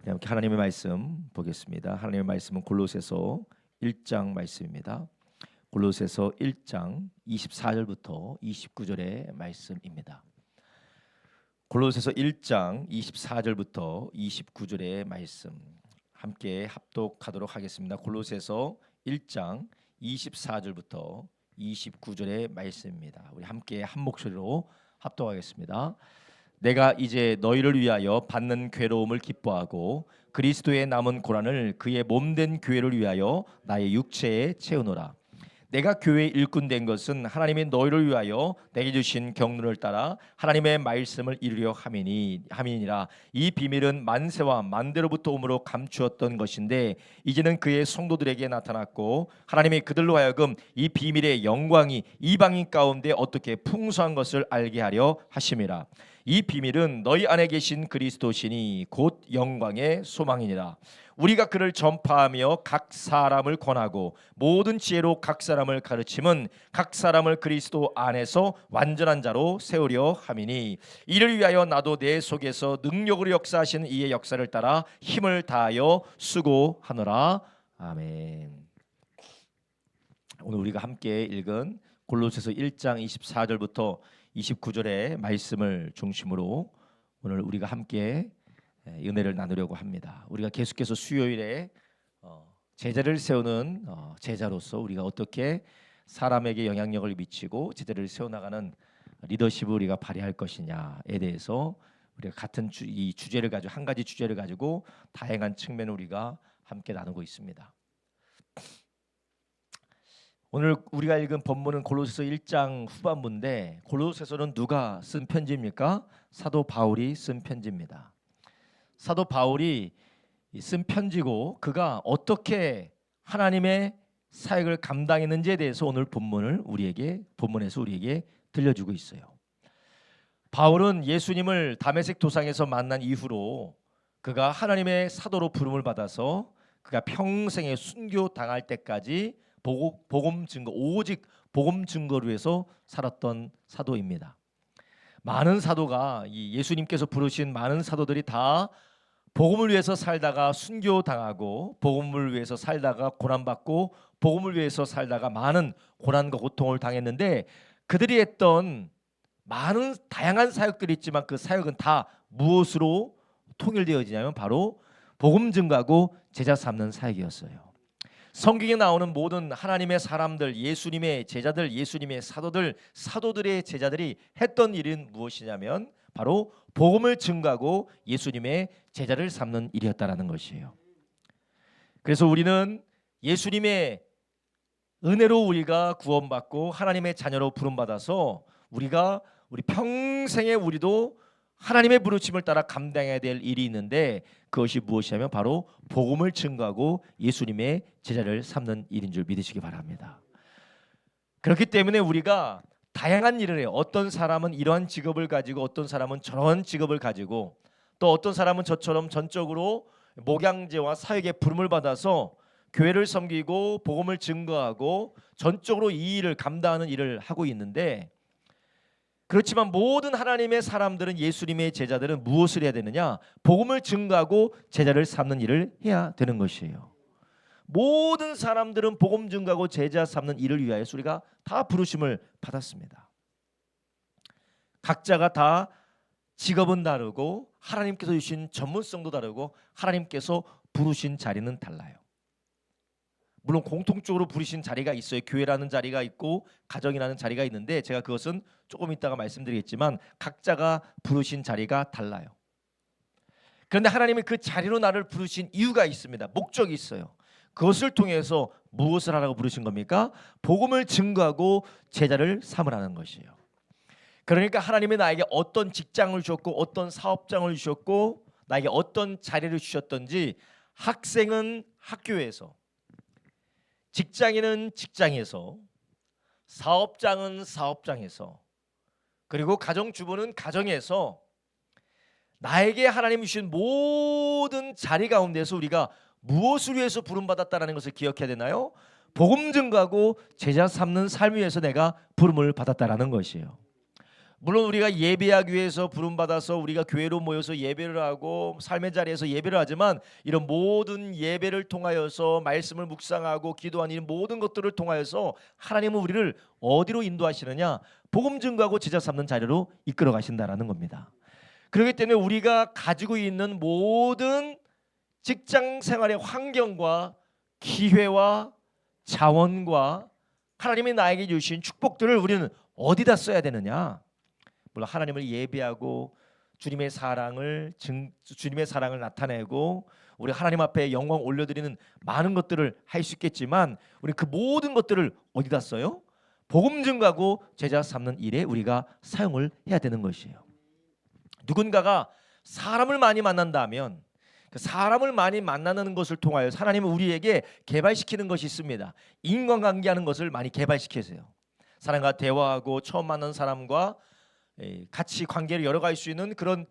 함께 하나님의 말씀 보겠습니다. 하나님의 말씀은 골로새서 1장 말씀입니다. 골로새서 1장 24절부터 29절의 말씀입니다. 골로새서 1장 24절부터 29절의 말씀 함께 합독하도록 하겠습니다. 골로새서 1장 24절부터 29절의 말씀입니다. 우리 함께 한 목소리로 합독하겠습니다. 내가 이제 너희를 위하여 받는 괴로움을 기뻐하고 그리스도의 남은 고난을 그의 몸된 교회를 위하여 나의 육체에 채우노라. 내가 교회의 일꾼 된 것은 하나님이 너희를 위하여 내게 주신 경륜을 따라 하나님의 말씀을 이루려 함이니라. 이 비밀은 만세와 만대로부터 오므로 감추었던 것인데 이제는 그의 성도들에게 나타났고 하나님이 그들로 하여금 이 비밀의 영광이 이방인 가운데 어떻게 풍성한 것을 알게 하려 하심이라. 이 비밀은 너희 안에 계신 그리스도시니 곧 영광의 소망이니라. 우리가 그를 전파하며 각 사람을 권하고 모든 지혜로 각 사람을 가르침은 각 사람을 그리스도 안에서 완전한 자로 세우려 함이니 이를 위하여 나도 내 속에서 능력으로 역사하시는 이의 역사를 따라 힘을 다하여 수고하노라. 아멘. 오늘 우리가 함께 읽은 골로새서 1장 24절부터 29절의 말씀을 중심으로 오늘 우리가 함께 은혜를 나누려고 합니다. 우리가 계속해서 수요일에 제자를 세우는 제자로서 우리가 어떻게 사람에게 영향력을 미치고 제자를 세워나가는 리더십을 우리가 발휘할 것이냐에 대해서 우리가 같은 이 주제를 가지고 한 가지 주제를 가지고 다양한 측면을 우리가 함께 나누고 있습니다. 오늘 우리가 읽은 본문은 골로새서 1장 후반부인데 골로새서는 누가 쓴 편지입니까? 사도 바울이 쓴 편지입니다. 사도 바울이 쓴 편지고 그가 어떻게 하나님의 사역을 감당했는지에 대해서 오늘 본문에서 우리에게 들려주고 있어요. 바울은 예수님을 다메섹 도상에서 만난 이후로 그가 하나님의 사도로 부름을 받아서 그가 평생에 순교 당할 때까지 복음 증거, 오직 복음 증거를 위해서 살았던 사도입니다. 많은 사도가 예수님께서 부르신 많은 사도들이 다 복음을 위해서 살다가 순교 당하고 복음을 위해서 살다가 고난받고 복음을 위해서 살다가 많은 고난과 고통을 당했는데 그들이 했던 많은 다양한 사역들이 있지만 그 사역은 다 무엇으로 통일되어지냐면 바로 복음 증거하고 제자 삼는 사역이었어요. 성경에 나오는 모든 하나님의 사람들, 예수님의 제자들, 예수님의 사도들, 사도들의 제자들이 했던 일은 무엇이냐면 바로 복음을 증거하고 예수님의 제자를 삼는 일이었다라는 것이에요. 그래서 우리는 예수님의 은혜로 우리가 구원받고 하나님의 자녀로 부름받아서 우리 평생에 우리도 하나님의 부르심을 따라 감당해야 될 일이 있는데 그것이 무엇이냐면 바로 복음을 증거하고 예수님의 제자를 삼는 일인 줄 믿으시기 바랍니다. 그렇기 때문에 우리가 다양한 일을 해요. 어떤 사람은 이러한 직업을 가지고 어떤 사람은 저런 직업을 가지고 또 어떤 사람은 저처럼 전적으로 목양제와 사역의 부름을 받아서 교회를 섬기고 복음을 증거하고 전적으로 이 일을 감당하는 일을 하고 있는데 그렇지만 모든 하나님의 사람들은 예수님의 제자들은 무엇을 해야 되느냐? 복음을 증거하고 제자를 삼는 일을 해야 되는 것이에요. 모든 사람들은 복음 증거하고 제자 삼는 일을 위하여 우리가 다 부르심을 받았습니다. 각자가 다 직업은 다르고 하나님께서 주신 전문성도 다르고 하나님께서 부르신 자리는 달라요. 물론 공통적으로 부르신 자리가 있어요. 교회라는 자리가 있고 가정이라는 자리가 있는데 제가 그것은 조금 이따가 말씀드리겠지만 각자가 부르신 자리가 달라요. 그런데 하나님이 그 자리로 나를 부르신 이유가 있습니다. 목적이 있어요. 그것을 통해서 무엇을 하라고 부르신 겁니까? 복음을 증거하고 제자를 삼으라는 것이에요. 그러니까 하나님이 나에게 어떤 직장을 주셨고 어떤 사업장을 주셨고 나에게 어떤 자리를 주셨던지 학생은 학교에서 직장인은 직장에서 사업장은 사업장에서 그리고 가정주부는 가정에서 나에게 하나님이 주신 모든 자리 가운데서 우리가 무엇을 위해서 부름받았다는 것을 기억해야 되나요? 복음 증거하고 제자 삼는 삶을 위해서 내가 부름을 받았다라는 것이에요. 물론 우리가 예배하기 위해서 부름받아서 우리가 교회로 모여서 예배를 하고 삶의 자리에서 예배를 하지만 이런 모든 예배를 통하여서 말씀을 묵상하고 기도하는 이 모든 것들을 통하여서 하나님은 우리를 어디로 인도하시느냐? 복음 증거하고 제자 삼는 자리로 이끌어 가신다라는 겁니다. 그렇기 때문에 우리가 가지고 있는 모든 직장 생활의 환경과 기회와 자원과 하나님이 나에게 주신 축복들을 우리는 어디다 써야 되느냐? 물론 하나님을 예배하고 주님의 사랑을 나타내고 우리 하나님 앞에 영광 올려드리는 많은 것들을 할 수 있겠지만 우리 그 모든 것들을 어디다 써요? 복음 증거하고 제자 삼는 일에 우리가 사용을 해야 되는 것이에요. 누군가가 사람을 많이 만난다면 그 사람을 많이 만나는 것을 통하여 하나님은 우리에게 개발시키는 것이 있습니다. 인간관계하는 것을 많이 개발시키세요. 사람과 대화하고 처음 만난 사람과 같이 관계를 열어갈 수 있는 그런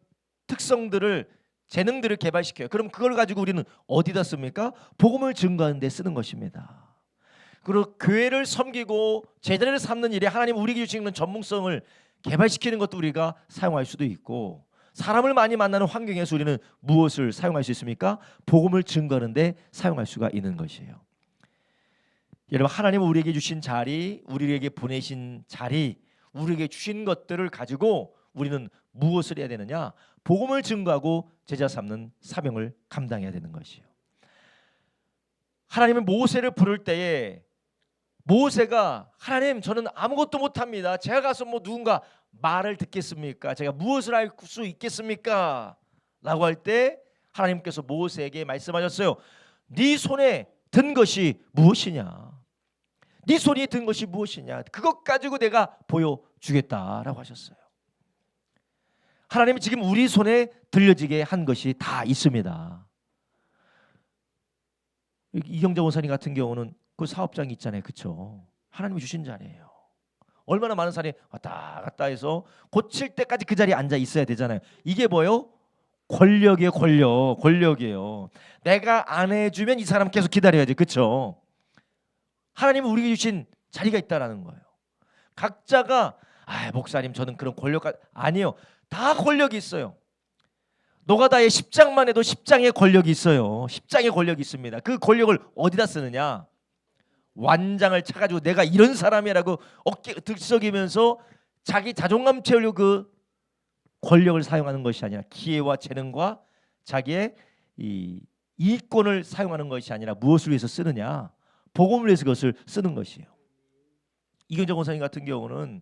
특성들을 재능들을 개발시켜요. 그럼 그걸 가지고 우리는 어디다 씁니까? 복음을 증거하는 데 쓰는 것입니다. 그리고 교회를 섬기고 제자를 삼는 일에 하나님 우리에게 주시는 전문성을 개발시키는 것도 우리가 사용할 수도 있고 사람을 많이 만나는 환경에서 우리는 무엇을 사용할 수 있습니까? 복음을 증거하는 데 사용할 수가 있는 것이에요. 여러분 하나님은 우리에게 주신 자리, 우리에게 보내신 자리, 우리에게 주신 것들을 가지고 우리는 무엇을 해야 되느냐? 복음을 증거하고 제자 삼는 사명을 감당해야 되는 것이에요. 하나님은 모세를 부를 때에 모세가 하나님 저는 아무것도 못합니다. 제가 가서 뭐 누군가 말을 듣겠습니까? 제가 무엇을 할 수 있겠습니까? 라고 할 때 하나님께서 모세에게 말씀하셨어요. 네 손에 든 것이 무엇이냐? 네 손에 든 것이 무엇이냐? 그것 가지고 내가 보여주겠다라고 하셨어요. 하나님이 지금 우리 손에 들려지게 한 것이 다 있습니다. 이경자 원사님 같은 경우는 그 사업장이 있잖아요. 그렇죠? 하나님이 주신 자리예요. 얼마나 많은 사람이 왔다 갔다 해서 고칠 때까지 그 자리에 앉아 있어야 되잖아요. 이게 뭐예요? 권력이에요. 권력이에요. 내가 안 해주면 이 사람 계속 기다려야지. 그렇죠? 하나님은 우리에게 주신 자리가 있다라는 거예요. 각자가 목사님 저는 그런 권력 아니요. 다 권력이 있어요. 노가다의 10장만 해도 10장의 권력이 있어요. 10장의 권력이 있습니다. 그 권력을 어디다 쓰느냐? 완장을 차가지고 내가 이런 사람이라고 어깨 들썩이면서 자기 자존감 채우려고 그 권력을 사용하는 것이 아니라 기회와 재능과 자기의 이 이권을 사용하는 것이 아니라 무엇을 위해서 쓰느냐? 복음을 위해서 그것을 쓰는 것이에요. 이경정 원사님 같은 경우는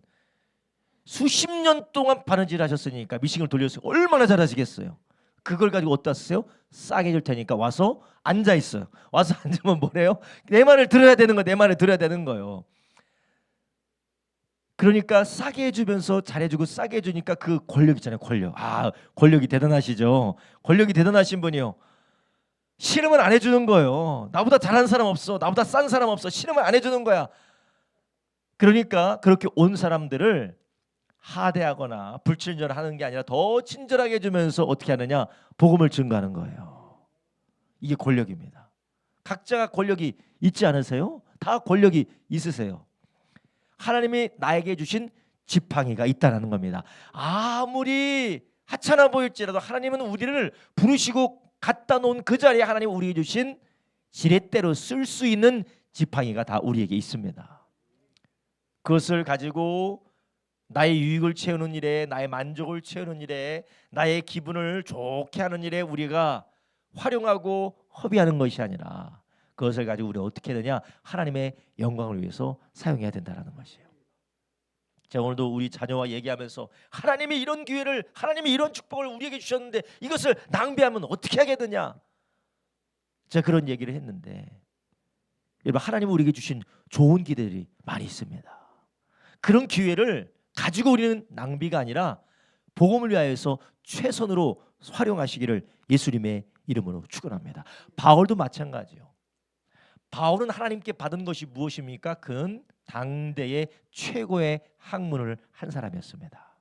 수십 년 동안 바느질 하셨으니까 미싱을 돌렸어요. 얼마나 잘하시겠어요. 그걸 가지고 어디다 쓰세요? 싸게 해줄 테니까 와서 앉아 있어요. 와서 앉으면 뭐래요? 내 말을 들어야 되는 거, 내 말을 들어야 되는 거예요. 그러니까 싸게 해주면서 잘해주고 싸게 해주니까 그 권력 있잖아요. 권력. 권력이 대단하시죠. 권력이 대단하신 분이요. 싫으면 안 해주는 거예요. 나보다 잘하는 사람 없어. 나보다 싼 사람 없어. 싫으면 안 해주는 거야. 그러니까 그렇게 온 사람들을 하대하거나 불친절하는 게 아니라 더 친절하게 해주면서 어떻게 하느냐? 복음을 증거하는 거예요. 이게 권력입니다. 각자가 권력이 있지 않으세요? 다 권력이 있으세요. 하나님이 나에게 주신 지팡이가 있다는 겁니다. 아무리 하찮아 보일지라도 하나님은 우리를 부르시고 갖다 놓은 그 자리에 하나님 우리에게 주신 지렛대로 쓸 수 있는 지팡이가 다 우리에게 있습니다. 그것을 가지고 나의 유익을 채우는 일에, 나의 만족을 채우는 일에, 나의 기분을 좋게 하는 일에 우리가 활용하고 허비하는 것이 아니라 그것을 가지고 우리가 어떻게 해야 되냐? 하나님의 영광을 위해서 사용해야 된다는 것이에요. 제가 오늘도 우리 자녀와 얘기하면서 하나님이 이런 기회를, 하나님이 이런 축복을 우리에게 주셨는데 이것을 낭비하면 어떻게 하겠느냐? 제가 그런 얘기를 했는데 여러분 하나님이 우리에게 주신 좋은 기회들이 많이 있습니다. 그런 기회를 가지고 우리는 낭비가 아니라 복음을 위하여서 최선으로 활용하시기를 예수님의 이름으로 축원합니다. 바울도 마찬가지요. 바울은 하나님께 받은 것이 무엇입니까? 그는 당대의 최고의 학문을 한 사람이었습니다.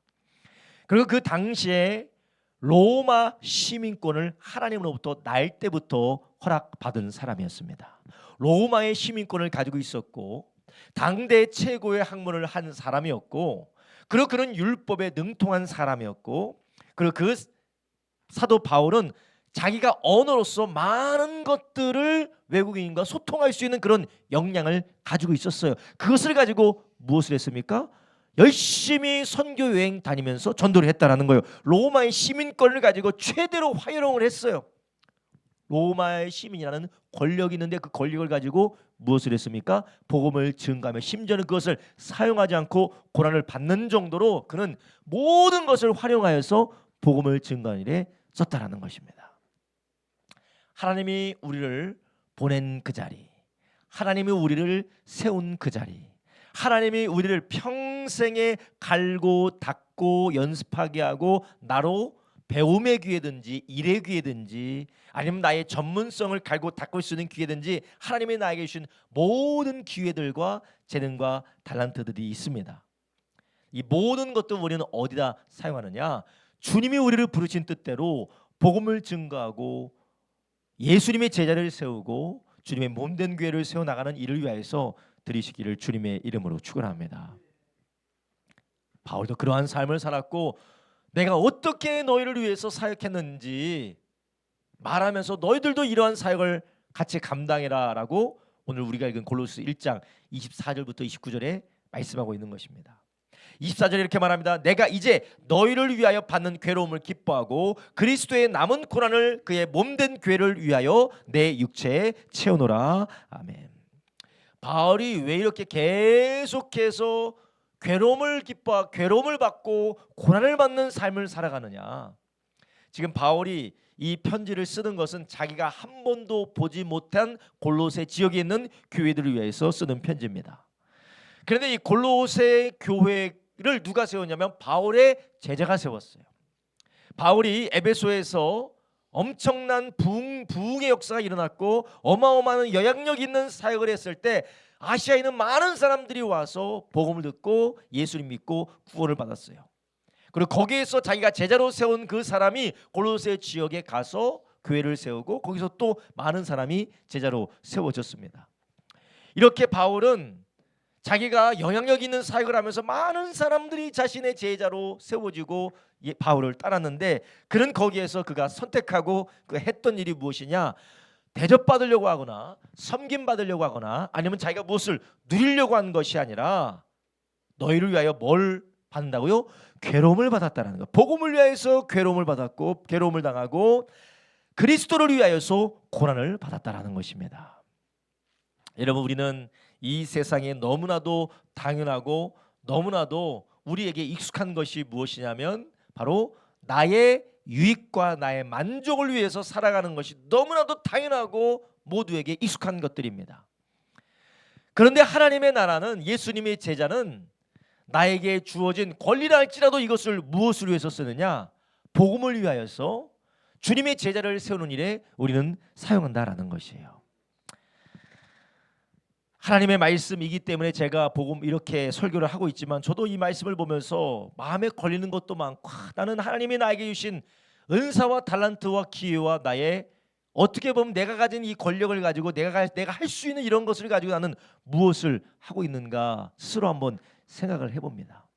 그리고 그 당시에 로마 시민권을 하나님으로부터 날 때부터 허락받은 사람이었습니다. 로마의 시민권을 가지고 있었고 당대 최고의 학문을 한 사람이었고 그리고 그는 율법에 능통한 사람이었고, 그리고 그 사도 바울은 자기가 언어로서 많은 것들을 외국인과 소통할 수 있는 그런 역량을 가지고 있었어요. 그것을 가지고 무엇을 했습니까? 열심히 선교 여행 다니면서 전도를 했다라는 거예요. 로마의 시민권을 가지고 최대로 활용을 했어요. 로마의 시민이라는 권력이 있는데 그 권력을 가지고 무엇을 했습니까? 복음을 증가하며 심지어는 그것을 사용하지 않고 고난을 받는 정도로 그는 모든 것을 활용하여서 복음을 증가하는 일에 썼다라는 것입니다. 하나님이 우리를 보낸 그 자리, 하나님이 우리를 세운 그 자리, 하나님이 우리를 평생에 갈고 닦고 연습하게 하고 나로 배움의 기회든지 일의 기회든지 아니면 나의 전문성을 갈고 닦을 수 있는 기회든지 하나님이 나에게 주신 모든 기회들과 재능과 달란트들이 있습니다. 이 모든 것도 우리는 어디다 사용하느냐? 주님이 우리를 부르신 뜻대로 복음을 증거하고 예수님의 제자를 세우고 주님의 몸된 교회를 세워나가는 일을 위하여서 드리시기를 주님의 이름으로 축원합니다. 바울도 그러한 삶을 살았고 내가 어떻게 너희를 위해서 사역했는지 말하면서 너희들도 이러한 사역을 같이 감당해라 라고 오늘 우리가 읽은 골로새 1장 24절부터 29절에 말씀하고 있는 것입니다. 24절에 이렇게 말합니다. 내가 이제 너희를 위하여 받는 괴로움을 기뻐하고 그리스도의 남은 고난을 그의 몸된 교회를 위하여 내 육체에 채우노라. 아멘. 바울이 왜 이렇게 계속해서 괴로움을 기뻐하고 괴로움을 받고 고난을 받는 삶을 살아가느냐? 지금 바울이 이 편지를 쓰는 것은 자기가 한 번도 보지 못한 골로새 지역에 있는 교회들을 위해서 쓰는 편지입니다. 그런데 이 골로새 교회를 누가 세웠냐면 바울의 제자가 세웠어요. 바울이 에베소에서 엄청난 부흥의 역사가 일어났고 어마어마한 영향력 있는 사역을 했을 때 아시아에 있는 많은 사람들이 와서 복음을 듣고 예수님 믿고 구원을 받았어요. 그리고 거기에서 자기가 제자로 세운 그 사람이 골로새 지역에 가서 교회를 세우고 거기서 또 많은 사람이 제자로 세워졌습니다. 이렇게 바울은 자기가 영향력 있는 사역을 하면서 많은 사람들이 자신의 제자로 세워지고 바울을 따랐는데 그는 거기에서 그가 선택하고 그 했던 일이 무엇이냐? 대접받으려고 하거나 섬김받으려고 하거나 아니면 자기가 무엇을 누리려고 한 것이 아니라 너희를 위하여 뭘 받는다고요? 괴로움을 받았다는 것. 복음을 위하여서 괴로움을 받았고 괴로움을 당하고 그리스도를 위하여서 고난을 받았다라는 것입니다. 여러분, 우리는 이 세상에 너무나도 당연하고 너무나도 우리에게 익숙한 것이 무엇이냐면 바로 나의 유익과 나의 만족을 위해서 살아가는 것이 너무나도 당연하고 모두에게 익숙한 것들입니다. 그런데 하나님의 나라는 예수님의 제자는 나에게 주어진 권리라 할지라도 이것을 무엇을 위해서 쓰느냐? 복음을 위하여서 주님의 제자를 세우는 일에 우리는 사용한다라는 것이에요. 하나님의 말씀이기 때문에 제가 복음 이렇게 설교를 하고 있지만 저도 이 말씀을 보면서 마음에 걸리는 것도 많고 나는 하나님이 나에게 주신 은사와 달란트와 기회와 나의 어떻게 보면 내가 가진 이 권력을 가지고 내가 할 수 있는 이런 것을 가지고 나는 무엇을 하고 있는가 스스로 한번 생각을 해봅니다.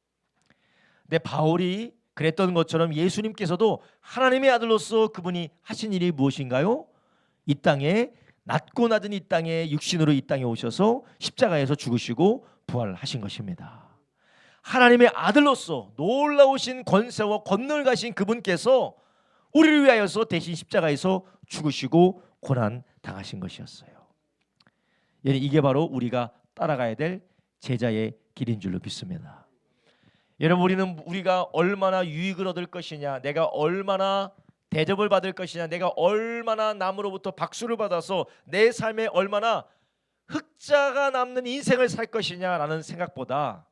근데 바울이 그랬던 것처럼 예수님께서도 하나님의 아들로서 그분이 하신 일이 무엇인가요? 이 땅에 낮고 낮은 이 땅에 육신으로 이 땅에 오셔서 십자가에서 죽으시고 부활하신 것입니다. 하나님의 아들로서 놀라우신 권세와 권능을 가신 그분께서 우리를 위하여서 대신 십자가에서 죽으시고 고난 당하신 것이었어요. 이게 바로 우리가 따라가야 될 제자의 길인 줄로 믿습니다. 여러분, 우리가 얼마나 유익을 얻을 것이냐, 내가 얼마나 대접을 받을 것이냐, 내가 얼마나 남으로부터 박수를 받아서 내 삶에 얼마나 흑자가 남는 인생을 살 것이냐라는 생각보다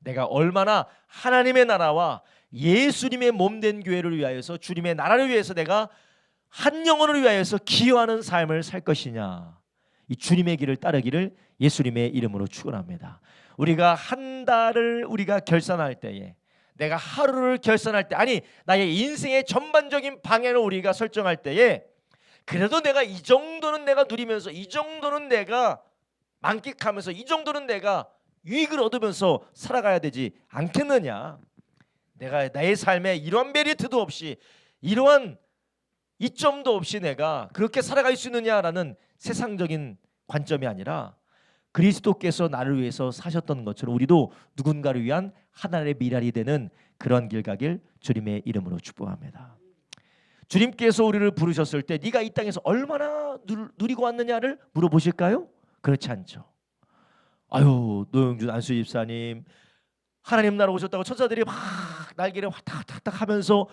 내가 얼마나 하나님의 나라와 예수님의 몸된 교회를 위하여서 주님의 나라를 위해서 내가 한 영혼을 위하여서 기여하는 삶을 살 것이냐, 이 주님의 길을 따르기를 예수님의 이름으로 축원합니다. 우리가 한 달을 우리가 결산할 때에, 내가 하루를 결산할 때, 아니 나의 인생의 전반적인 방향을 우리가 설정할 때에 그래도 내가 이 정도는 내가 누리면서 이 정도는 내가 만끽하면서 이 정도는 내가 유익을 얻으면서 살아가야 되지 않겠느냐. 내가 나의 삶에 이러한 메리트도 없이 이러한 이점도 없이 내가 그렇게 살아갈 수 있느냐라는 세상적인 관점이 아니라 그리스도께서 나를 위해서 사셨던 것처럼 우리도 누군가를 위한 하나님의 미랄이 되는 그런 길 가길 주님의 이름으로 축복합니다. 주님께서 우리를 부르셨을 때 네가 이 땅에서 얼마나 누리고 왔느냐를 물어보실까요? 그렇지 않죠. 아유, 노영준 안수 집사님 하나님 나라 오셨다고 천사들이 막 날개를 화탁화탁 하면서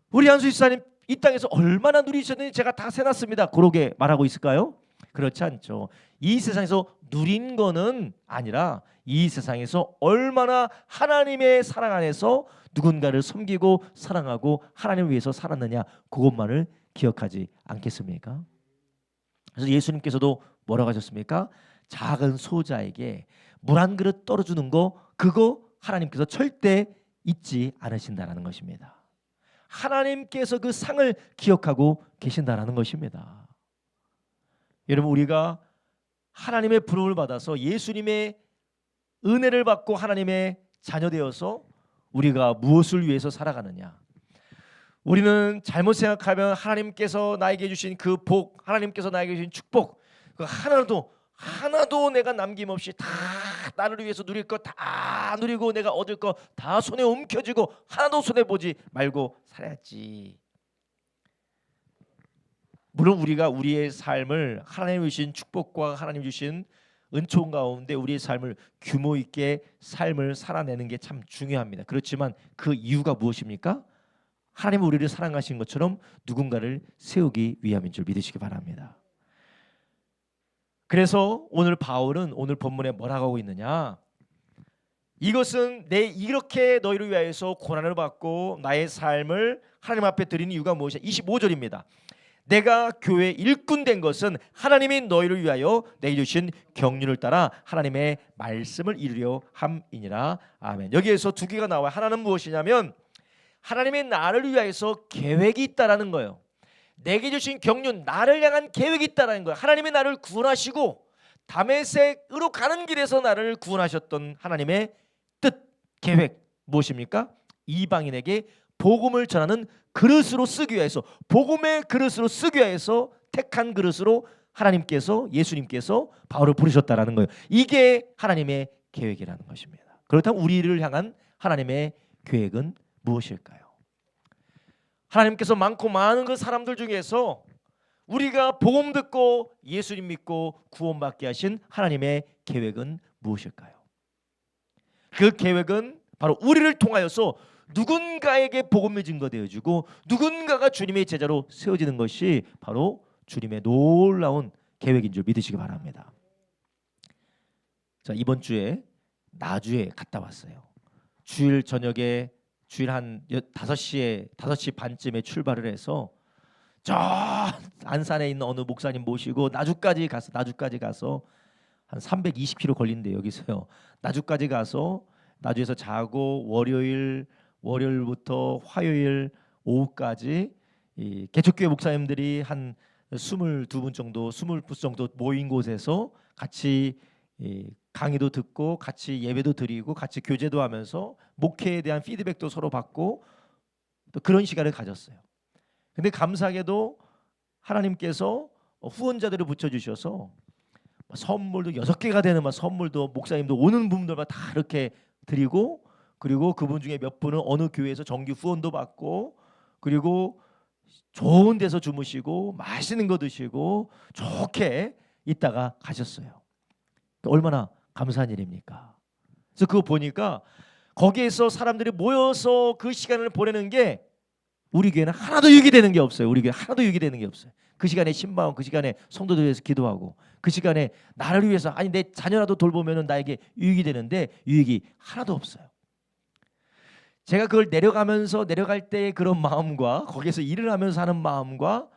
우리 안수 집사님 이 땅에서 얼마나 누리셨는지 제가 다 세놨습니다. 그러게 말하고 있을까요? 그렇지 않죠. 이 세상에서 누린 거는 아니라 이 세상에서 얼마나 하나님의 사랑 안에서 누군가를 섬기고 사랑하고 하나님을 위해서 살았느냐, 그것만을 기억하지 않겠습니까? 그래서 예수님께서도 뭐라고 하셨습니까? 작은 소자에게 물 한 그릇 떨어주는 거, 그거 하나님께서 절대 잊지 않으신다라는 것입니다. 하나님께서 그 상을 기억하고 계신다라는 것입니다. 여러분, 우리가 하나님의 부름을 받아서 예수님의 은혜를 받고 하나님의 자녀 되어서 우리가 무엇을 위해서 살아가느냐? 우리는 잘못 생각하면 하나님께서 나에게 주신 그 복, 하나님께서 나에게 주신 축복, 그 하나도 내가 남김없이 다 나를 위해서 누릴 거 다 누리고 내가 얻을 거 다 손에 움켜쥐고 하나도 손해 보지 말고 살아야지. 물론 우리가 우리의 삶을 하나님 주신 축복과 하나님 주신 은총 가운데 우리의 삶을 규모 있게 삶을 살아내는 게 참 중요합니다. 그렇지만 그 이유가 무엇입니까? 하나님은 우리를 사랑하신 것처럼 누군가를 세우기 위함인 줄 믿으시기 바랍니다. 그래서 오늘 바울은 오늘 본문에 뭐라고 하고 있느냐? 이것은 내 이렇게 너희를 위하여서 고난을 받고 나의 삶을 하나님 앞에 드리는 이유가 무엇이냐? 25절입니다. 내가 교회 일꾼 된 것은 하나님이 너희를 위하여 내게 주신 경륜을 따라 하나님의 말씀을 이루려 함이니라. 아멘. 여기에서 두 개가 나와요. 하나는 무엇이냐면 하나님의 나를 위하여서 계획이 있다라는 거예요. 내게 주신 경륜, 나를 향한 계획이 있다라는 거예요. 하나님이 나를 구원하시고 다메섹으로 가는 길에서 나를 구원하셨던 하나님의 뜻, 계획 무엇입니까? 이방인에게 복음을 전하는 그릇으로 쓰기 위해서, 복음의 그릇으로 쓰기 위해서 택한 그릇으로 하나님께서, 예수님께서 바울을 부르셨다라는 거예요. 이게 하나님의 계획이라는 것입니다. 그렇다면 우리를 향한 하나님의 계획은 무엇일까요? 하나님께서 많고 많은 그 사람들 중에서 우리가 복음 듣고 예수님 믿고 구원받게 하신 하나님의 계획은 무엇일까요? 그 계획은 바로 우리를 통하여서 누군가에게 복음을 증거되어지고 누군가가 주님의 제자로 세워지는 것이 바로 주님의 놀라운 계획인 줄 믿으시기 바랍니다. 자, 이번 주에 나주에 갔다 왔어요. 주일 저녁에 주일 한 5시 반쯤에 출발을 해서 저 안산에 있는 어느 목사님 모시고 나주까지 가서 한 320km 걸린대. 여기서요. 나주까지 가서 나주에서 자고 월요일부터 화요일 오후까지 이 개척교회 목사님들이 한 22분 정도, 20부스 정도 모인 곳에서 같이 강의도 듣고 같이 예배도 드리고 같이 교제도 하면서 목회에 대한 피드백도 서로 받고 또 그런 시간을 가졌어요. 근데 감사하게도 하나님께서 후원자들을 붙여주셔서 선물도 6개가 되는 선물도 목사님도 오는 분들만 다 이렇게 드리고, 그리고 그분 중에 몇 분은 어느 교회에서 정기 후원도 받고, 그리고 좋은 데서 주무시고 맛있는 거 드시고 좋게 있다가 가셨어요. 얼마나 감사한 일입니까? 그래서 그거 보니까 거기에서 사람들이 모여서 그 시간을 보내는 게 우리 교회는 하나도 유익이 되는 게 없어요. 우리 교회 하나도 유익이 되는 게 없어요. 그 시간에 신방하고 그 시간에 성도들 위해서 기도하고 그 시간에 나를 위해서, 아니 내 자녀라도 돌보면은 나에게 유익이 되는데 유익이 하나도 없어요. 제가 그걸 내려갈 때의 그런 마음과 거기에서 일을 하면서 하는 마음과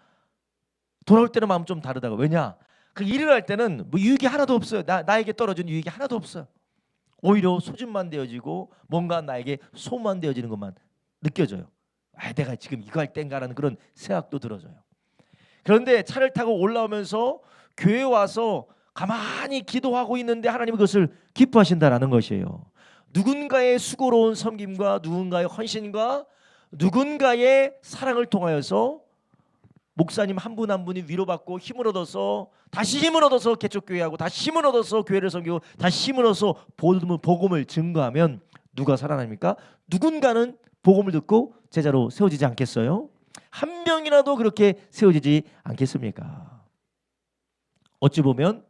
돌아올 때는 마음 좀 다르다고. 왜냐? 그 일을 할 때는 뭐 유익이 하나도 없어요. 나에게 떨어진 유익이 하나도 없어요. 오히려 소진만 되어지고 뭔가 나에게 소만 되어지는 것만 느껴져요. 아, 내가 지금 이거 할 땐가라는 그런 생각도 들어져요. 그런데 차를 타고 올라오면서 교회 와서 가만히 기도하고 있는데 하나님이 그것을 기뻐하신다라는 것이에요. 누군가의 수고로운 섬김과 누군가의 헌신과 누군가의 사랑을 통하여서 목사님 한 분 한 분이 위로받고 힘을 얻어서 다시 힘을 얻어서 개척교회하고 다시 힘을 얻어서 교회를 섬기고 다시 힘을 얻어서 복음을 증거하면 누가 살아납니까? 누군가는 복음을 듣고 제자로 세워지지 않겠어요? 한 명이라도 그렇게 세워지지 않겠습니까? 어찌 보면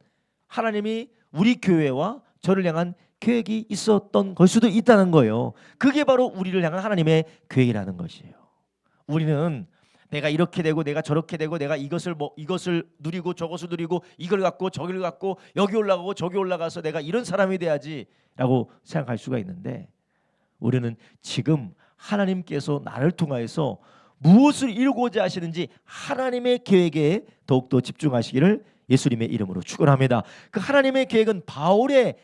하나님이 우리 교회와 저를 향한 계획이 있었던 걸 수도 있다는 거예요. 그게 바로 우리를 향한 하나님의 계획이라는 것이에요. 우리는 내가 이렇게 되고 내가 저렇게 되고 내가 이것을 누리고 저것을 누리고 이걸 갖고 저걸 갖고 여기 올라가고 저기 올라가서 내가 이런 사람이 돼야지라고 생각할 수가 있는데, 우리는 지금 하나님께서 나를 통하여서 무엇을 이루고자 하시는지 하나님의 계획에 더욱더 집중하시기를 예수님의 이름으로 축원합니다. 그 하나님의 계획은 바울에게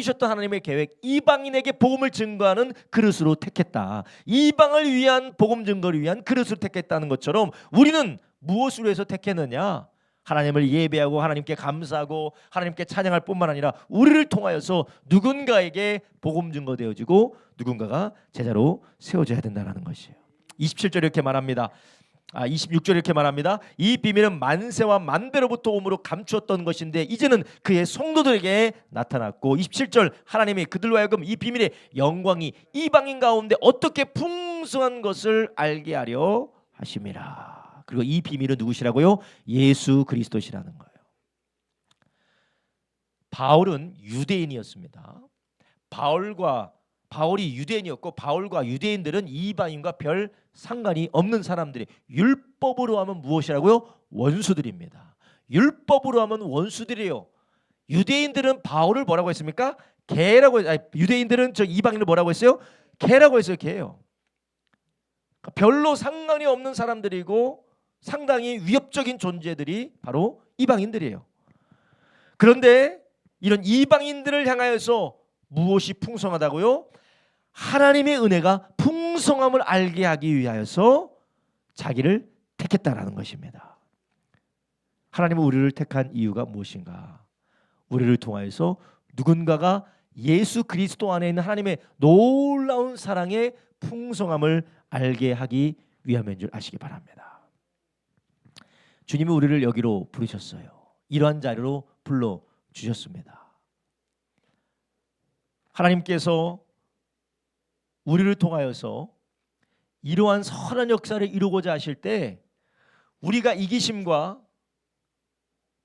주셨던 하나님의 계획, 이방인에게 복음을 증거하는 그릇으로 택했다. 이방을 위한 복음 증거를 위한 그릇으로 택했다는 것처럼 우리는 무엇으로 해서 택했느냐? 하나님을 예배하고 하나님께 감사하고 하나님께 찬양할 뿐만 아니라 우리를 통하여서 누군가에게 복음 증거되어지고 누군가가 제자로 세워져야 된다는 것이에요. 27절 이렇게 말합니다. 26절 이렇게 말합니다. 이 비밀은 만세와 만배로부터 오므로 감추었던 것인데 이제는 그의 성도들에게 나타났고, 27절 하나님이 그들로 하여금 이 비밀의 영광이 이방인 가운데 어떻게 풍성한 것을 알게 하려 하심이라. 그리고 이 비밀은 누구시라고요? 예수 그리스도시라는 거예요. 바울은 유대인이었습니다. 바울이 유대인이었고 바울과 유대인들은 이방인과 별 상관이 없는 사람들이, 율법으로 하면 무엇이라고요? 원수들입니다. 율법으로 하면 원수들이에요. 유대인들은 바울을 뭐라고 했습니까? 유대인들은 저 이방인을 뭐라고 했어요? 개라고 했어요. 개예요. 별로 상관이 없는 사람들이고 상당히 위협적인 존재들이 바로 이방인들이에요. 그런데 이런 이방인들을 향하여서 무엇이 풍성하다고요? 하나님의 은혜가 풍성함을 알게 하기 위하여서 자기를 택했다라는 것입니다. 하나님은 우리를 택한 이유가 무엇인가? 우리를 통하여서 누군가가 예수 그리스도 안에 있는 하나님의 놀라운 사랑의 풍성함을 알게 하기 위함인 줄 아시기 바랍니다. 주님이 우리를 여기로 부르셨어요. 이러한 자리로 불러주셨습니다. 하나님께서 우리를 통하여서 이러한 선한 역사를 이루고자 하실 때 우리가 이기심과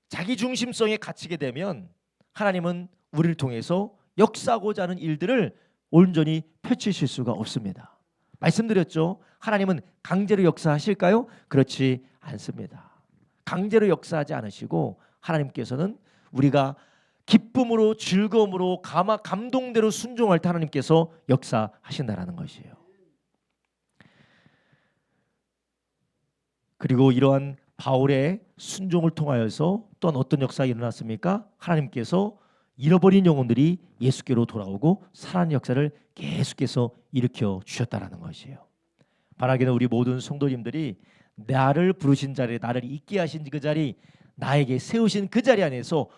자기중심성에 갇히게 되면 하나님은 우리를 통해서 역사하고자 하는 일들을 온전히 펼치실 수가 없습니다. 말씀드렸죠. 하나님은 강제로 역사하실까요? 그렇지 않습니다. 강제로 역사하지 않으시고 하나님께서는 우리가 기쁨으로 즐거움으로 감동대로 순종할 때 하나님께서 역사하신다라는 것이에요. 그리고 이러한 바울의 순종을 통하여서 또한 어떤 역사가 일어났습니까? 하나님께서 잃어버린 영혼들이 예수께로 돌아오고 살아나는 역사를 계속해서 일으켜 주셨다라는 것이에요. 바라기는 우리 모든 성도님들이 나를 부르신 자리에, 나를 있게 하신 그 자리, 나에게 세우신 그 자리 안에서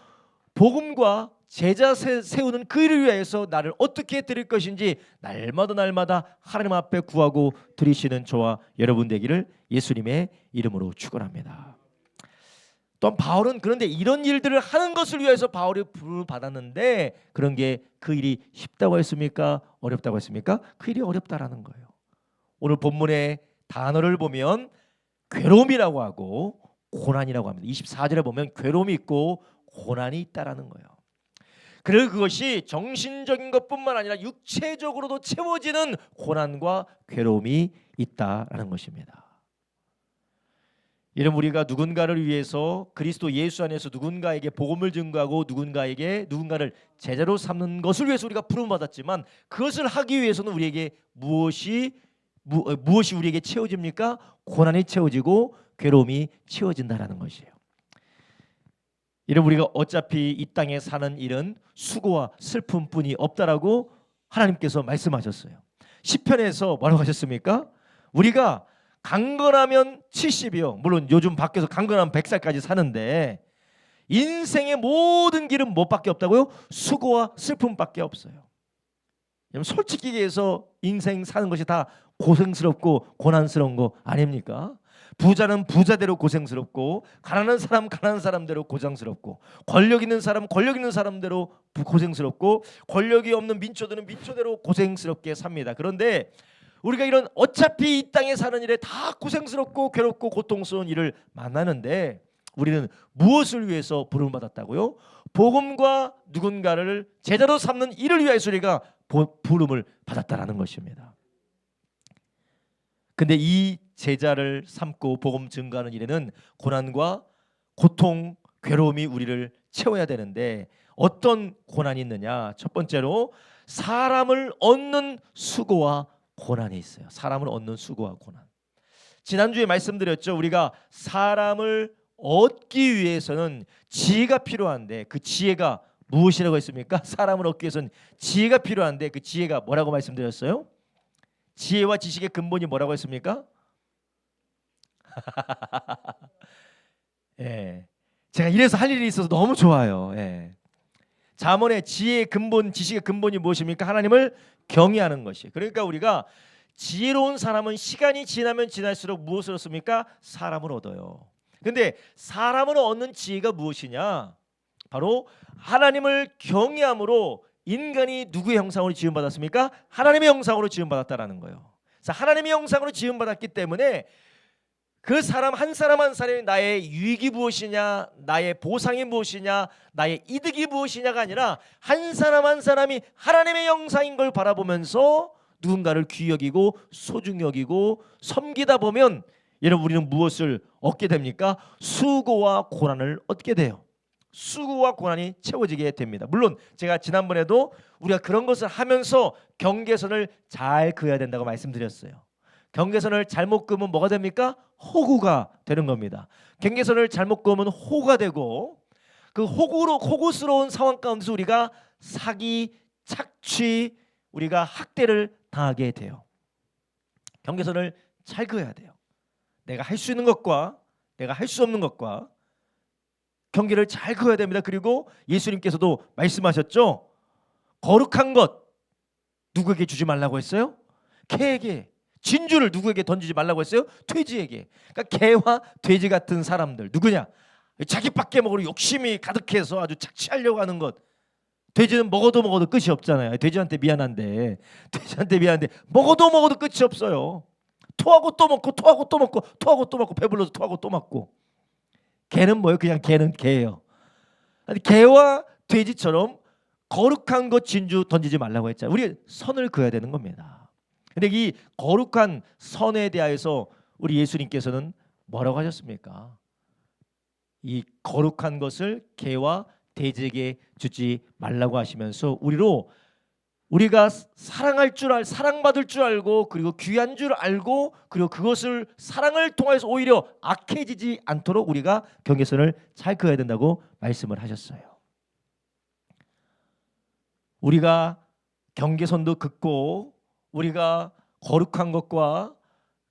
복음과 제자 세우는 그 일을 위하여서 나를 어떻게 드릴 것인지 날마다 하나님 앞에 구하고 드리시는 저와 여러분 되기를 예수님의 이름으로 축원합니다. 또한 바울은 그런데 이런 일들을 하는 것을 위해서 바울이 부름을 받았는데 그런 게 그 일이 쉽다고 했습니까? 어렵다고 했습니까? 그 일이 어렵다라는 거예요. 오늘 본문의 단어를 보면 괴로움이라고 하고 고난이라고 합니다. 24절에 보면 괴로움이 있고 고난이 있다라는 거예요. 그리고 그것이 정신적인 것뿐만 아니라 육체적으로도 채워지는 고난과 괴로움이 있다라는 것입니다. 이런 우리가 누군가를 위해서 그리스도 예수 안에서 누군가에게 복음을 증거하고 누군가를 제자로 삼는 것을 위해서 우리가 부름받았지만 그것을 하기 위해서는 우리에게 무엇이 우리에게 채워집니까? 고난이 채워지고 괴로움이 채워진다라는 것이에요. 이런 우리가 어차피 이 땅에 사는 일은 수고와 슬픔뿐이 없다라고 하나님께서 말씀하셨어요. 시편에서 뭐라고 하셨습니까? 우리가 강건하면 70이요. 물론 요즘 밖에서 강건하면 100살까지 사는데 인생의 모든 길은 뭐밖에 없다고요? 수고와 슬픔밖에 없어요. 여러분 솔직히 얘기해서 인생 사는 것이 다 고생스럽고 고난스러운 거 아닙니까? 부자는 부자대로 고생스럽고 가난한 사람 가난한 사람대로 고생스럽고 권력 있는 사람 권력 있는 사람대로 고생스럽고 권력이 없는 민초들은 민초대로 고생스럽게 삽니다. 그런데 우리가 이런 어차피 이 땅에 사는 일에 다 고생스럽고 괴롭고 고통스러운 일을 만나는데 우리는 무엇을 위해서 부름을 받았다고요? 복음과 누군가를 제자로 삼는 일을 위해서 우리가 부름을 받았다라는 것입니다. 근데 이 제자를 삼고 복음 증거하는 일에는 고난과 고통, 괴로움이 우리를 채워야 되는데 어떤 고난이 있느냐? 첫 번째로 사람을 얻는 수고와 고난이 있어요. 사람을 얻는 수고와 고난. 지난주에 말씀드렸죠. 우리가 사람을 얻기 위해서는 지혜가 필요한데 그 지혜가 무엇이라고 했습니까? 사람을 얻기 위해서는 지혜가 필요한데 그 지혜가 뭐라고 말씀드렸어요? 지혜와 지식의 근본이 뭐라고 했습니까? 예, 제가 이래서 할 일이 있어서 너무 좋아요. 예. 잠언의 지혜의 근본, 지식의 근본이 무엇입니까? 하나님을 경외하는 것이. 그러니까 우리가 지혜로운 사람은 시간이 지나면 지날수록 무엇을 얻습니까? 사람을 얻어요. 근데 사람을 얻는 지혜가 무엇이냐? 바로 하나님을 경외함으로 인간이 누구의 형상으로 지음받았습니까? 하나님의 형상으로 지음받았다라는 거예요. 그래서 하나님의 형상으로 지음받았기 때문에 그 사람 한 사람 한 사람이 나의 유익이 무엇이냐, 나의 보상이 무엇이냐, 나의 이득이 무엇이냐가 아니라 한 사람 한 사람이 하나님의 형상인 걸 바라보면서 누군가를 귀히 여기고 소중히 여기고 섬기다 보면 여러분 우리는 무엇을 얻게 됩니까? 수고와 고난을 얻게 돼요. 수고와 고난이 채워지게 됩니다. 물론 제가 지난번에도 우리가 그런 것을 하면서 경계선을 잘 그어야 된다고 말씀드렸어요. 경계선을 잘못 그으면 뭐가 됩니까? 호구가 되는 겁니다. 경계선을 잘못 그으면 호구가 되고 그 호구스러운 상황 가운데서 우리가 사기, 착취, 우리가 학대를 당하게 돼요. 경계선을 잘 그어야 돼요. 내가 할 수 있는 것과 내가 할 수 없는 것과 경계를 잘 그어야 됩니다. 그리고 예수님께서도 말씀하셨죠. 거룩한 것 누구에게 주지 말라고 했어요? 개에게. 진주를 누구에게 던지지 말라고 했어요? 돼지에게. 그러니까 개와 돼지 같은 사람들 누구냐? 자기밖에 먹으러 욕심이 가득해서 아주 착취하려고 하는 것. 돼지는 먹어도 끝이 없잖아요. 돼지한테 미안한데 먹어도 끝이 없어요. 토하고 또 먹고 토하고 또 먹고 토하고 또 먹고 배불러서 토하고 또 먹고. 개는 뭐예요? 그냥 개는 개예요. 개와 돼지처럼 거룩한 것 진주 던지지 말라고 했잖아요. 우리 선을 그어야 되는 겁니다. 근데 이 거룩한 선에 대하여서 우리 예수님께서는 뭐라고 하셨습니까? 이 거룩한 것을 개와 돼지에게 주지 말라고 하시면서 우리가 사랑받을 줄 알고 그리고 귀한 줄 알고 그리고 그것을 사랑을 통해서 오히려 악해지지 않도록 우리가 경계선을 잘 그어야 된다고 말씀을 하셨어요. 우리가 경계선도 긋고 우리가 거룩한 것과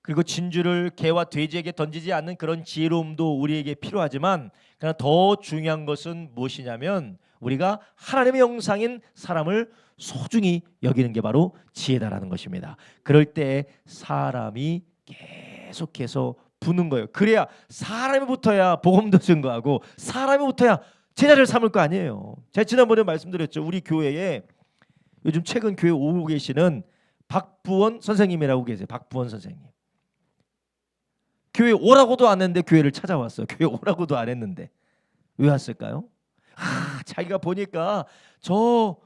그리고 진주를 개와 돼지에게 던지지 않는 그런 지혜로움도 우리에게 필요하지만 그러나 더 중요한 것은 무엇이냐면 우리가 하나님의 형상인 사람을 소중히 여기는 게 바로 지혜다라는 것입니다. 그럴 때 사람이 계속해서 붙는 거예요. 그래야 사람이 붙어야 복음도 증거하고 사람이 붙어야 제자를 삼을 거 아니에요. 제가 지난번에 말씀드렸죠. 우리 교회에 요즘 최근 교회 오고 계시는 박부원 선생님이라고 계세요. 박부원 선생님. 교회 오라고도 안 했는데 교회를 찾아왔어요. 교회 오라고도 안 했는데 왜 왔을까요? 자기가 보니까 저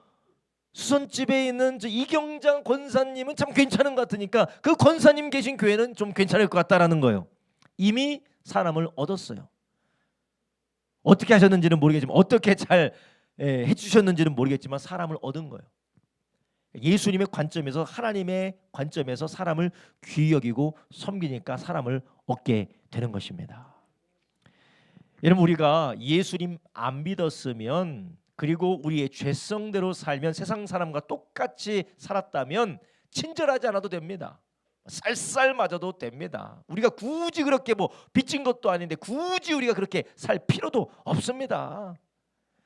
수선집에 있는 저 이경장 권사님은 참 괜찮은 것 같으니까 그 권사님 계신 교회는 좀 괜찮을 것 같다라는 거예요. 이미 사람을 얻었어요. 어떻게 하셨는지는 모르겠지만 어떻게 잘 해주셨는지는 모르겠지만 사람을 얻은 거예요. 예수님의 관점에서 하나님의 관점에서 사람을 귀히 여기고 섬기니까 사람을 얻게 되는 것입니다. 여러분 우리가 예수님 안 믿었으면 그리고 우리의 죄성대로 살면 세상 사람과 똑같이 살았다면 친절하지 않아도 됩니다. 쌀쌀 맞아도 됩니다. 우리가 굳이 그렇게 뭐 빚진 것도 아닌데 굳이 우리가 그렇게 살 필요도 없습니다.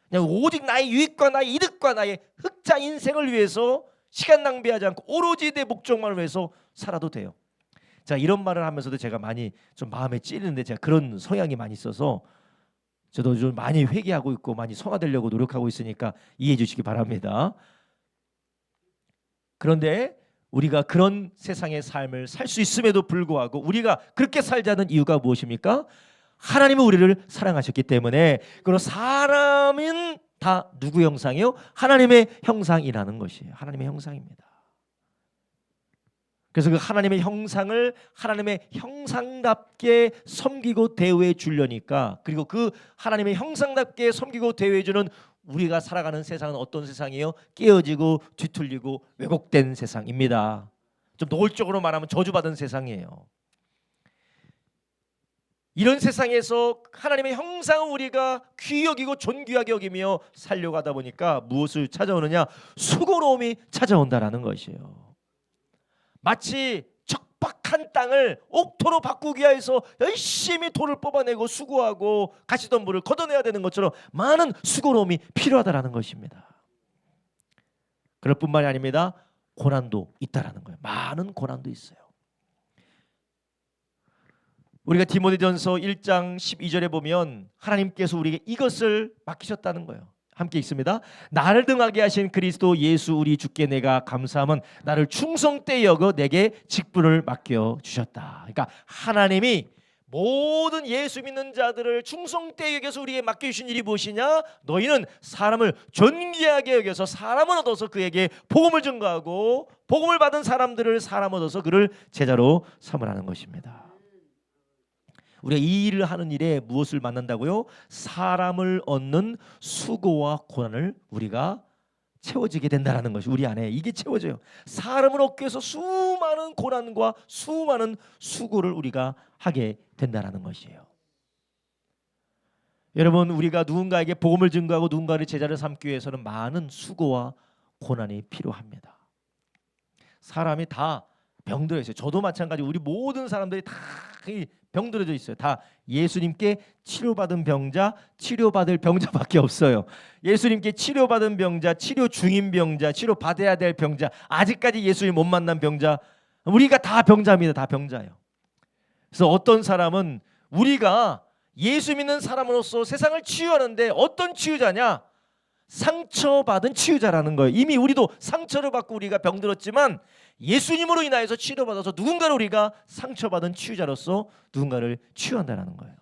그냥 오직 나의 유익과 나의 이득과 나의 흑자 인생을 위해서 시간 낭비하지 않고 오로지 내 목적만을 위해서 살아도 돼요. 자, 이런 말을 하면서도 제가 많이 좀 마음에 찌르는데 제가 그런 성향이 많이 있어서 저도 좀 많이 회개하고 있고 많이 성화되려고 노력하고 있으니까 이해해 주시기 바랍니다. 그런데 우리가 그런 세상의 삶을 살 수 있음에도 불구하고 우리가 그렇게 살자는 이유가 무엇입니까? 하나님은 우리를 사랑하셨기 때문에. 그리고 사람은 다 누구 형상이요? 하나님의 형상이라는 것이에요. 하나님의 형상입니다. 그래서 그 하나님의 형상을 하나님의 형상답게 섬기고 대우해 주려니까, 그리고 그 하나님의 형상답게 섬기고 대우해 주는 우리가 살아가는 세상은 어떤 세상이에요? 깨어지고 뒤틀리고 왜곡된 세상입니다. 좀 노골적으로 말하면 저주받은 세상이에요. 이런 세상에서 하나님의 형상을 우리가 귀히 여기고 존귀하게 여기며 살려고 하다 보니까 무엇을 찾아오느냐? 수고로움이 찾아온다라는 것이에요. 마치 척박한 땅을 옥토로 바꾸기 위해서 열심히 돌을 뽑아내고 수고하고 가시덤불을 걷어내야 되는 것처럼 많은 수고로움이 필요하다라는 것입니다. 그럴 뿐만이 아닙니다. 고난도 있다라는 거예요. 많은 고난도 있어요. 우리가 디모데전서 1장 12절에 보면 하나님께서 우리에게 이것을 맡기셨다는 거예요. 함께 읽습니다. 나를 등하게 하신 그리스도 예수 우리 주께 내가 감사함은 나를 충성되이 여겨 내게 직분을 맡겨 주셨다. 그러니까 하나님이 모든 예수 믿는 자들을 충성되이 여겨서 우리에게 맡겨주신 일이 무엇이냐? 너희는 사람을 존귀하게 여겨서 사람을 얻어서 그에게 복음을 전가하고 복음을 받은 사람들을 사람 얻어서 그를 제자로 삼으라는 것입니다. 우리가 이 일을 하는 일에 무엇을 만난다고요? 사람을 얻는 수고와 고난을 우리가 채워지게 된다는 것이 우리 안에 이게 채워져요. 사람을 얻기 위해서 수많은 고난과 수많은 수고를 우리가 하게 된다는 것이에요. 여러분, 우리가 누군가에게 복음을 증거하고 누군가를 제자를 삼기 위해서는 많은 수고와 고난이 필요합니다. 사람이 다 병들어 있어요. 저도 마찬가지. 우리 모든 사람들이 다 병들어져 있어요. 다 예수님께 치료받은 병자, 치료받을 병자밖에 없어요. 예수님께 치료받은 병자, 치료 중인 병자, 치료받아야 될 병자, 아직까지 예수님 못 만난 병자, 우리가 다 병자입니다. 다 병자예요. 그래서 어떤 사람은 우리가 예수 믿는 사람으로서 세상을 치유하는데 어떤 치유자냐? 상처받은 치유자라는 거예요. 이미 우리도 상처를 받고 우리가 병들었지만 예수님으로 인하여서 치료받아서 누군가를 우리가 상처받은 치유자로서 누군가를 치유한다는 거예요.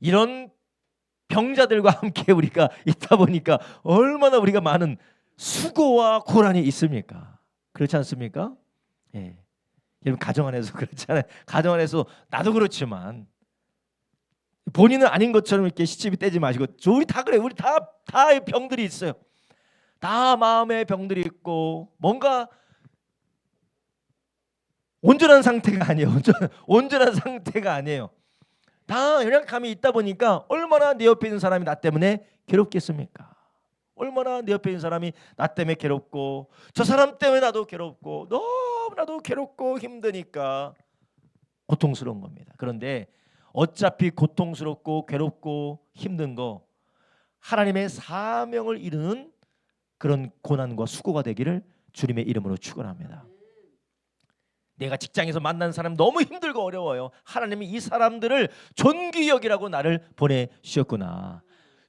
이런 병자들과 함께 우리가 있다 보니까 얼마나 우리가 많은 수고와 고난이 있습니까? 그렇지 않습니까? 예. 여러분 가정 안에서 그렇잖아요. 가정 안에서 나도 그렇지만 본인은 아닌 것처럼 이렇게 시집이 떼지 마시고 우리 다 그래요. 우리 다 병들이 있어요. 다 마음의 병들이 있고 뭔가 온전한 상태가 아니에요. 온전한 상태가 아니에요. 다 연약함이 있다 보니까 얼마나 내 옆에 있는 사람이 나 때문에 괴롭겠습니까? 얼마나 내 옆에 있는 사람이 나 때문에 괴롭고 저 사람 때문에 나도 괴롭고 너무나도 괴롭고 힘드니까 고통스러운 겁니다. 그런데 어차피 고통스럽고 괴롭고 힘든 거 하나님의 사명을 이루는 그런 고난과 수고가 되기를 주님의 이름으로 축원합니다. 내가 직장에서 만난 사람 너무 힘들고 어려워요. 하나님이 이 사람들을 존귀히 여기라고 나를 보내주셨구나.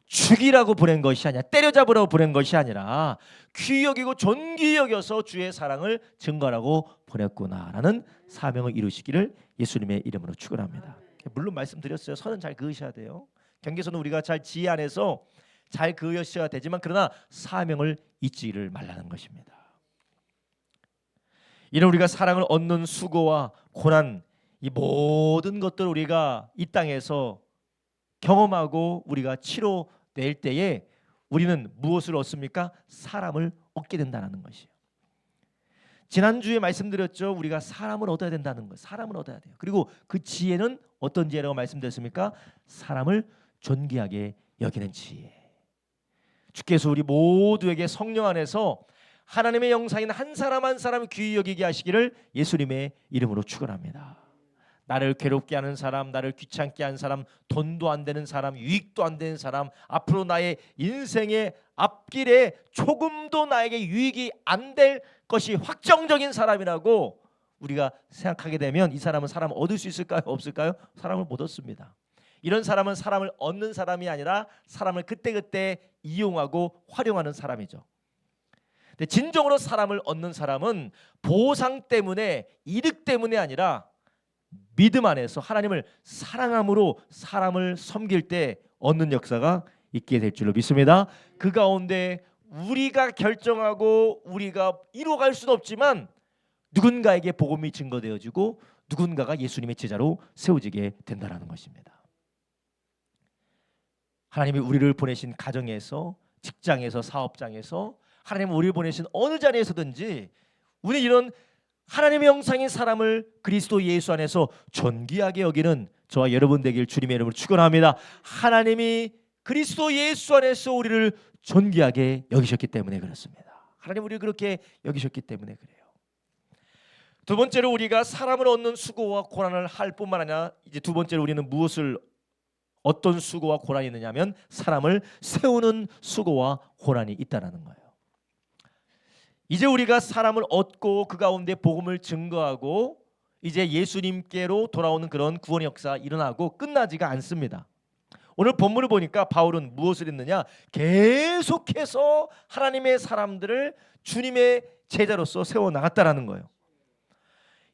죽이라고 보낸 것이 아니라 때려잡으라고 보낸 것이 아니라 귀히 여기고 존귀히 여겨서 주의 사랑을 증거하라고 보냈구나라는 사명을 이루시기를 예수님의 이름으로 축원합니다. 물론 말씀드렸어요. 선은 잘 그으셔야 돼요. 경계선은 우리가 잘 지혜 안에서 잘 그으셔야 되지만 그러나 사명을 잊지를 말라는 것입니다. 이런 우리가 사랑을 얻는 수고와 고난 이 모든 것들을 우리가 이 땅에서 경험하고 우리가 치료될 때에 우리는 무엇을 얻습니까? 사람을 얻게 된다는 것이에요. 지난주에 말씀드렸죠. 우리가 사람을 얻어야 된다는 것. 사람을 얻어야 돼요. 그리고 그 지혜는 어떤 지혜라고 말씀드렸습니까? 사람을 존귀하게 여기는 지혜. 주께서 우리 모두에게 성령 안에서 하나님의 영상인 한 사람 한 사람 귀히 여기게 하시기를 예수님의 이름으로 축원합니다. 나를 괴롭게 하는 사람, 나를 귀찮게 하는 사람, 돈도 안 되는 사람, 유익도 안 되는 사람, 앞으로 나의 인생의 앞길에 조금도 나에게 유익이 안 될 것이 확정적인 사람이라고 우리가 생각하게 되면 이 사람은 사람 얻을 수 있을까요? 없을까요? 사람을 못 얻습니다. 이런 사람은 사람을 얻는 사람이 아니라 사람을 그때그때 이용하고 활용하는 사람이죠. 근데 진정으로 사람을 얻는 사람은 보상 때문에, 이득 때문에 아니라 믿음 안에서 하나님을 사랑함으로 사람을 섬길 때 얻는 역사가 있게 될 줄로 믿습니다. 그 가운데 우리가 결정하고 우리가 이루어갈 수는 없지만 누군가에게 복음이 증거되어지고 누군가가 예수님의 제자로 세워지게 된다는 것입니다. 하나님이 우리를 보내신 가정에서, 직장에서, 사업장에서, 하나님이 우리를 보내신 어느 자리에서든지 우리 이런 하나님의 형상인 사람을 그리스도 예수 안에서 존귀하게 여기는 저와 여러분 되길 주님의 이름으로 축원합니다. 하나님이 그리스도 예수 안에서 우리를 존귀하게 여기셨기 때문에 그렇습니다. 하나님 우리를 그렇게 여기셨기 때문에 그래요. 두 번째로 우리가 사람을 얻는 수고와 고난을 할 뿐만 아니라 이제 두 번째로 우리는 무엇을 어떤 수고와 고난이 있느냐면 사람을 세우는 수고와 고난이 있다라는 거예요. 이제 우리가 사람을 얻고 그 가운데 복음을 증거하고 이제 예수님께로 돌아오는 그런 구원의 역사가 일어나고 끝나지가 않습니다. 오늘 본문을 보니까 바울은 무엇을 했느냐? 계속해서 하나님의 사람들을 주님의 제자로서 세워나갔다라는 거예요.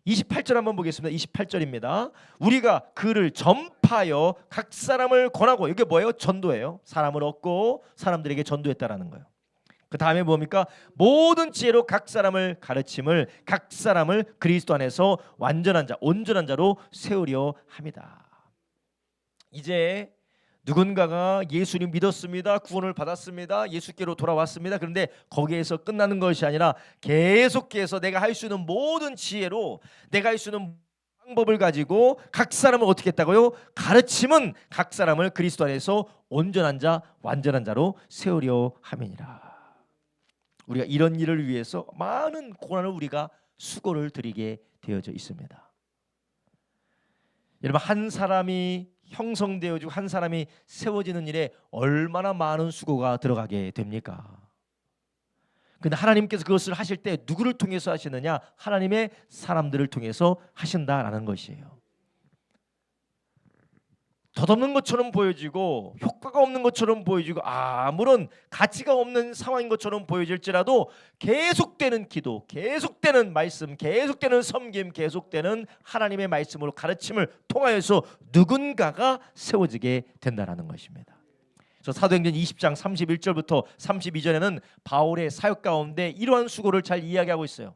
28절 한번 보겠습니다. 28절입니다. 우리가 그를 전파하여 각 사람을 권하고, 이게 뭐예요? 전도예요. 사람을 얻고 사람들에게 전도했다라는 거예요. 그 다음에 뭡니까? 모든 지혜로 각 사람을 가르침을, 각 사람을 그리스도 안에서 완전한 자, 온전한 자로 세우려 합니다. 이제 누군가가 예수님 믿었습니다. 구원을 받았습니다. 예수께로 돌아왔습니다. 그런데 거기에서 끝나는 것이 아니라 계속해서 내가 할 수 있는 모든 지혜로, 내가 할 수 있는 방법을 가지고 각 사람을 어떻게 했다고요? 가르침은 각 사람을 그리스도 안에서 온전한 자, 완전한 자로 세우려 함이니라. 우리가 이런 일을 위해서 많은 고난을 우리가 수고를 드리게 되어져 있습니다. 여러분, 한 사람이 형성되어지고 한 사람이 세워지는 일에 얼마나 많은 수고가 들어가게 됩니까? 근데 하나님께서 그것을 하실 때 누구를 통해서 하시느냐? 하나님의 사람들을 통해서 하신다라는 것이에요. 덧없는 것처럼 보여지고 효과가 없는 것처럼 보여지고 아무런 가치가 없는 상황인 것처럼 보여질지라도 계속되는 기도, 계속되는 말씀, 계속되는 섬김, 계속되는 하나님의 말씀으로 가르침을 통하여서 누군가가 세워지게 된다는 것입니다. 그래서 사도행전 20장 31절부터 32절에는 바울의 사역 가운데 이러한 수고를 잘 이야기하고 있어요.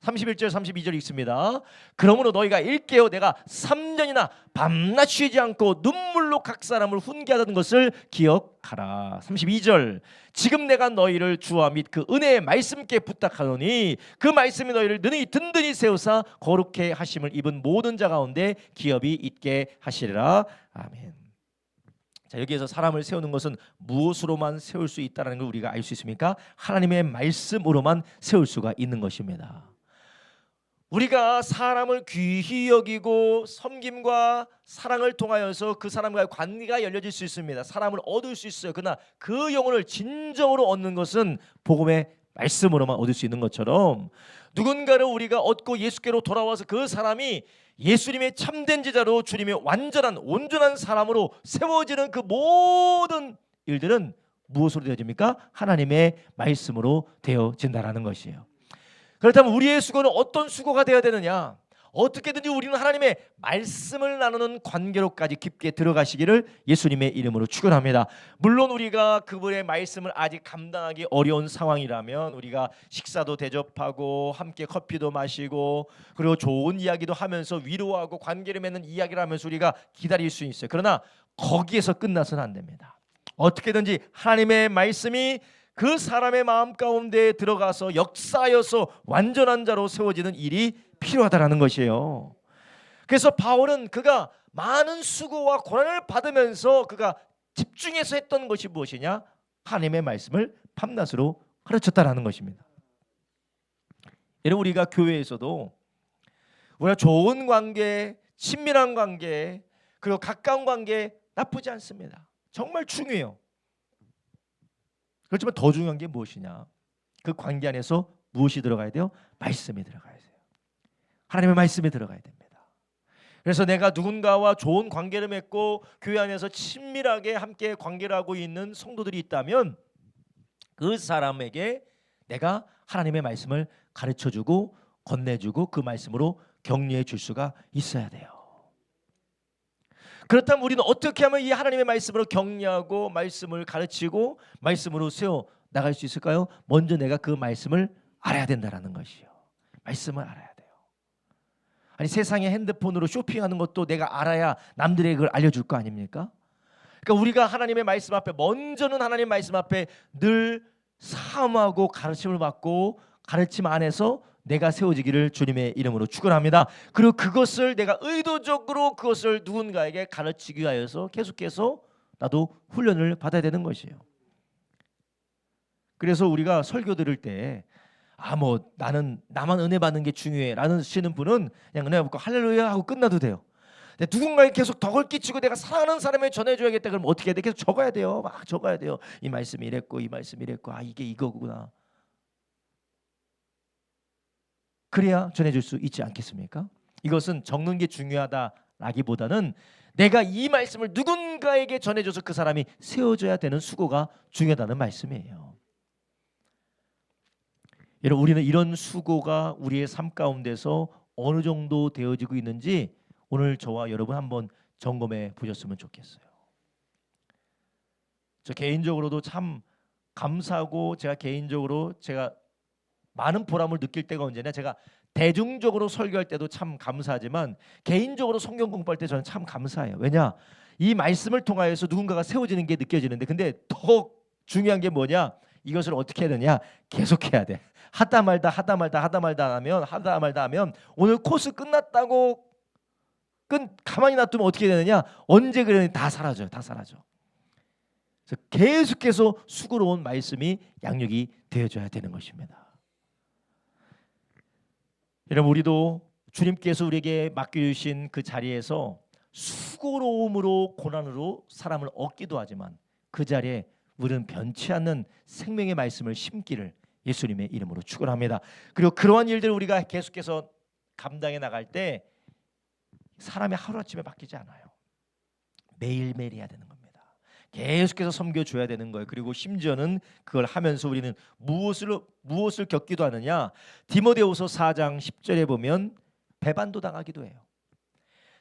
31절 32절 읽습니다. 그러므로 너희가 일깨어 내가 3년이나 밤낮 쉬지 않고 눈물로 각 사람을 훈계하던 것을 기억하라. 32절 지금 내가 너희를 주와 및 그 은혜의 말씀께 부탁하노니 그 말씀이 너희를 능히 든든히 세우사 거룩해 하심을 입은 모든 자 가운데 기업이 있게 하시리라. 아멘. 자, 여기에서 사람을 세우는 것은 무엇으로만 세울 수 있다는 걸 우리가 알 수 있습니까? 하나님의 말씀으로만 세울 수가 있는 것입니다. 우리가 사람을 귀히 여기고 섬김과 사랑을 통하여서 그 사람과의 관계가 열려질 수 있습니다. 사람을 얻을 수 있어요. 그러나 그 영혼을 진정으로 얻는 것은 복음의 말씀으로만 얻을 수 있는 것처럼 누군가를 우리가 얻고 예수께로 돌아와서 그 사람이 예수님의 참된 제자로 주님의 완전한 온전한 사람으로 세워지는 그 모든 일들은 무엇으로 되어집니까? 하나님의 말씀으로 되어진다라는 것이에요. 그렇다면 우리의 수고는 어떤 수고가 되어야 되느냐? 어떻게든지 우리는 하나님의 말씀을 나누는 관계로까지 깊게 들어가시기를 예수님의 이름으로 축원합니다. 물론 우리가 그분의 말씀을 아직 감당하기 어려운 상황이라면 우리가 식사도 대접하고 함께 커피도 마시고 그리고 좋은 이야기도 하면서 위로하고 관계를 맺는 이야기를 하면서 우리가 기다릴 수 있어요. 그러나 거기에서 끝나서는 안 됩니다. 어떻게든지 하나님의 말씀이 그 사람의 마음 가운데 들어가서 역사하여서 완전한 자로 세워지는 일이 필요하다라는 것이에요. 그래서 바울은 그가 많은 수고와 고난을 받으면서 그가 집중해서 했던 것이 무엇이냐? 하나님의 말씀을 밤낮으로 가르쳤다라는 것입니다. 여러분 우리가 교회에서도 우리가 좋은 관계, 친밀한 관계, 그리고 가까운 관계 나쁘지 않습니다. 정말 중요해요. 그렇지만 더 중요한 게 무엇이냐? 그 관계 안에서 무엇이 들어가야 돼요? 말씀이 들어가야 돼요. 하나님의 말씀이 들어가야 됩니다. 그래서 내가 누군가와 좋은 관계를 맺고 교회 안에서 친밀하게 함께 관계를 하고 있는 성도들이 있다면 그 사람에게 내가 하나님의 말씀을 가르쳐주고 건네주고 그 말씀으로 격려해 줄 수가 있어야 돼요. 그렇다면 우리는 어떻게 하면 이 하나님의 말씀으로 격려하고 말씀을 가르치고 말씀으로 세워 나갈 수 있을까요? 먼저 내가 그 말씀을 알아야 된다는 것이요. 말씀을 알아야 돼요. 아니 세상에 핸드폰으로 쇼핑하는 것도 내가 알아야 남들에게 그걸 알려줄 거 아닙니까? 그러니까 우리가 하나님의 말씀 앞에 먼저는 하나님 말씀 앞에 늘 사모하고 가르침을 받고 가르침 안에서 내가 세워지기를 주님의 이름으로 축원합니다. 그리고 그것을 내가 의도적으로 그것을 누군가에게 가르치기 위하여서 계속해서 나도 훈련을 받아야 되는 것이에요. 그래서 우리가 설교 들을 때 뭐 나는 나만 은혜 받는 게 중요해 라는 하시는 분은 그냥 은혜 받고 할렐루야 하고 끝나도 돼요. 근데 누군가에 계속 덕을 끼치고 내가 사랑하는 사람에게 전해줘야겠다 그러면 어떻게 해야 돼? 계속 적어야 돼요. 막 적어야 돼요. 이 말씀이 이랬고 이 말씀이 이랬고 이게 이거구나. 그래야 전해줄 수 있지 않겠습니까? 이것은 적는 게 중요하다라기보다는 내가 이 말씀을 누군가에게 전해줘서 그 사람이 세워져야 되는 수고가 중요하다는 말씀이에요. 여러분 우리는 이런 수고가 우리의 삶 가운데서 어느 정도 되어지고 있는지 오늘 저와 여러분 한번 점검해 보셨으면 좋겠어요. 저 개인적으로도 참 감사하고 제가 많은 보람을 느낄 때가 언제냐, 제가 대중적으로 설교할 때도 참 감사하지만 개인적으로 성경 공부할 때 저는 참 감사해요. 왜냐? 이 말씀을 통하여서 누군가가 세워지는 게 느껴지는데 근데 더 중요한 게 뭐냐? 이것을 어떻게 해야 되냐? 계속해야 돼. 하다 말다 하면 오늘 코스 끝났다고 가만히 놔두면 어떻게 되느냐? 언제 그러니 다 사라져요. 다 사라져. 그래서 계속해서 수고로운 말씀이 양육이 되어줘야 되는 것입니다. 여러분 우리도 주님께서 우리에게 맡겨주신 그 자리에서 수고로움으로 고난으로 사람을 얻기도 하지만 그 자리에 우리는 변치 않는 생명의 말씀을 심기를 예수님의 이름으로 축원합니다. 그리고 그러한 일들을 우리가 계속해서 감당해 나갈 때 사람이 하루아침에 바뀌지 않아요. 매일매일 해야 되는 겁니다. 계속해서 섬겨줘야 되는 거예요. 그리고 심지어는 그걸 하면서 우리는 무엇을 겪기도 하느냐? 디모데후서 4장 10절에 보면 배반도 당하기도 해요.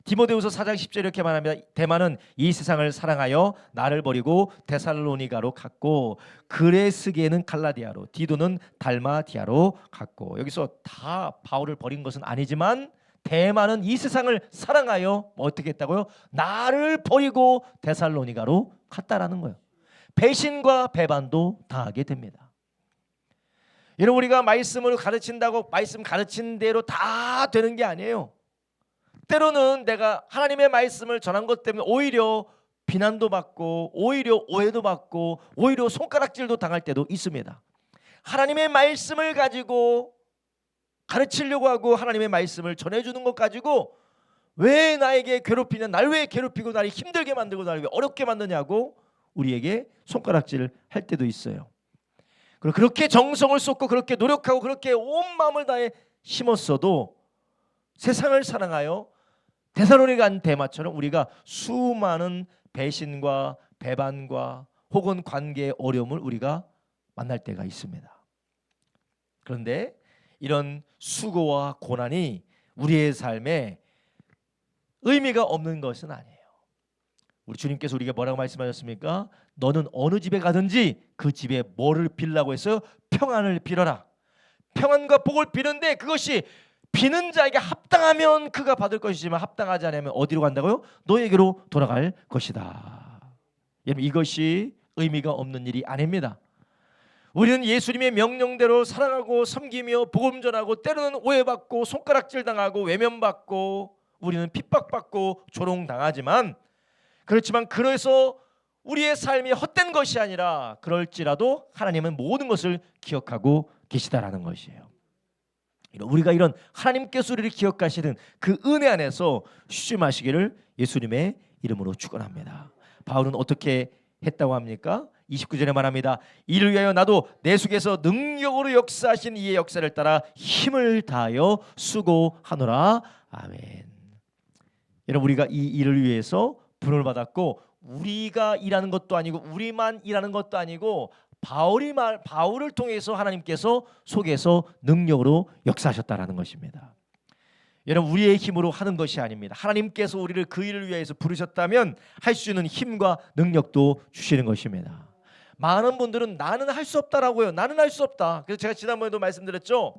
디모데후서 4장 10절 이렇게 말합니다. 데마는 이 세상을 사랑하여 나를 버리고 데살로니가로 갔고 그레스게는 갈라디아로 디도는 달마디아로 갔고. 여기서 다 바울을 버린 것은 아니지만 데마는 이 세상을 사랑하여 어떻게 했다고요? 나를 버리고 데살로니가로 갔다라는 거예요. 배신과 배반도 당하게 됩니다. 여러분 우리가 말씀을 가르친다고 말씀 가르친 대로 다 되는 게 아니에요. 때로는 내가 하나님의 말씀을 전한 것 때문에 오히려 비난도 받고 오히려 오해도 받고 오히려 손가락질도 당할 때도 있습니다. 하나님의 말씀을 가지고 가르치려고 하고 하나님의 말씀을 전해주는 것 가지고 왜 나에게 괴롭히냐, 날 왜 괴롭히고 나를 힘들게 만들고 나를 왜 어렵게 만드냐고 우리에게 손가락질을 할 때도 있어요. 그리고 그렇게 정성을 쏟고 그렇게 노력하고 그렇게 온 마음을 다해 심었어도 세상을 사랑하여 데살로니가 간 데마처럼 우리가 수많은 배신과 배반과 혹은 관계의 어려움을 우리가 만날 때가 있습니다. 그런데 이런 수고와 고난이 우리의 삶에 의미가 없는 것은 아니에요. 우리 주님께서 우리에게 뭐라고 말씀하셨습니까? 너는 어느 집에 가든지 그 집에 뭐를 빌라고 했어요? 평안을 빌어라. 평안과 복을 비는데 그것이 비는 자에게 합당하면 그가 받을 것이지만 합당하지 않으면 어디로 간다고요? 너에게로 돌아갈 것이다. 여러분 이것이 의미가 없는 일이 아닙니다. 우리는 예수님의 명령대로 사랑하고 섬기며 복음 전하고 때로는 오해받고 손가락질 당하고 외면받고 우리는 핍박받고 조롱당하지만 그렇지만 그래서 우리의 삶이 헛된 것이 아니라 그럴지라도 하나님은 모든 것을 기억하고 계시다라는 것이에요. 우리가 이런 하나님께서 우리를 기억하시는 그 은혜 안에서 쉬지 마시기를 예수님의 이름으로 축원합니다. 바울은 어떻게 했다고 합니까? 29절에 말합니다. 이를 위하여 나도 내 속에서 능력으로 역사하신 이의 역사를 따라 힘을 다하여 수고하노라. 아멘. 여러분, 우리가 이 일을 위해서 부름을 받았고, 우리가 일하는 것도 아니고 우리만 일하는 것도 아니고 바울을 통해서 하나님께서 속에서 능력으로 역사하셨다라는 것입니다. 여러분, 우리의 힘으로 하는 것이 아닙니다. 하나님께서 우리를 그 일을 위해서 부르셨다면 할 수 있는 힘과 능력도 주시는 것입니다. 많은 분들은 나는 할 수 없다라고요. 나는 할 수 없다. 그래서 제가 지난번에도 말씀드렸죠.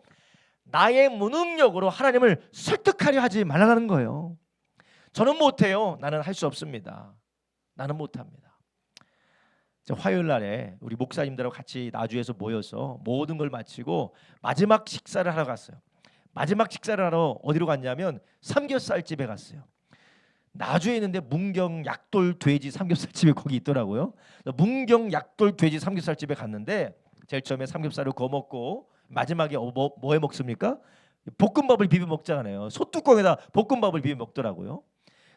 나의 무능력으로 하나님을 설득하려 하지 말라는 거예요. 저는 못해요. 나는 할 수 없습니다. 나는 못합니다. 화요일 날에 우리 목사님들하고 같이 나주에서 모여서 모든 걸 마치고 마지막 식사를 하러 갔어요. 마지막 식사를 하러 어디로 갔냐면 삼겹살집에 갔어요. 나주에 있는데 문경 약돌 돼지 삼겹살집이 거기 있더라고요. 문경 약돌 돼지 삼겹살집에 갔는데 제일 처음에 삼겹살을 구워 먹고 마지막에 뭐 해 먹습니까? 볶음밥을 비벼 먹잖아요. 소뚜껑에다 볶음밥을 비벼 먹더라고요.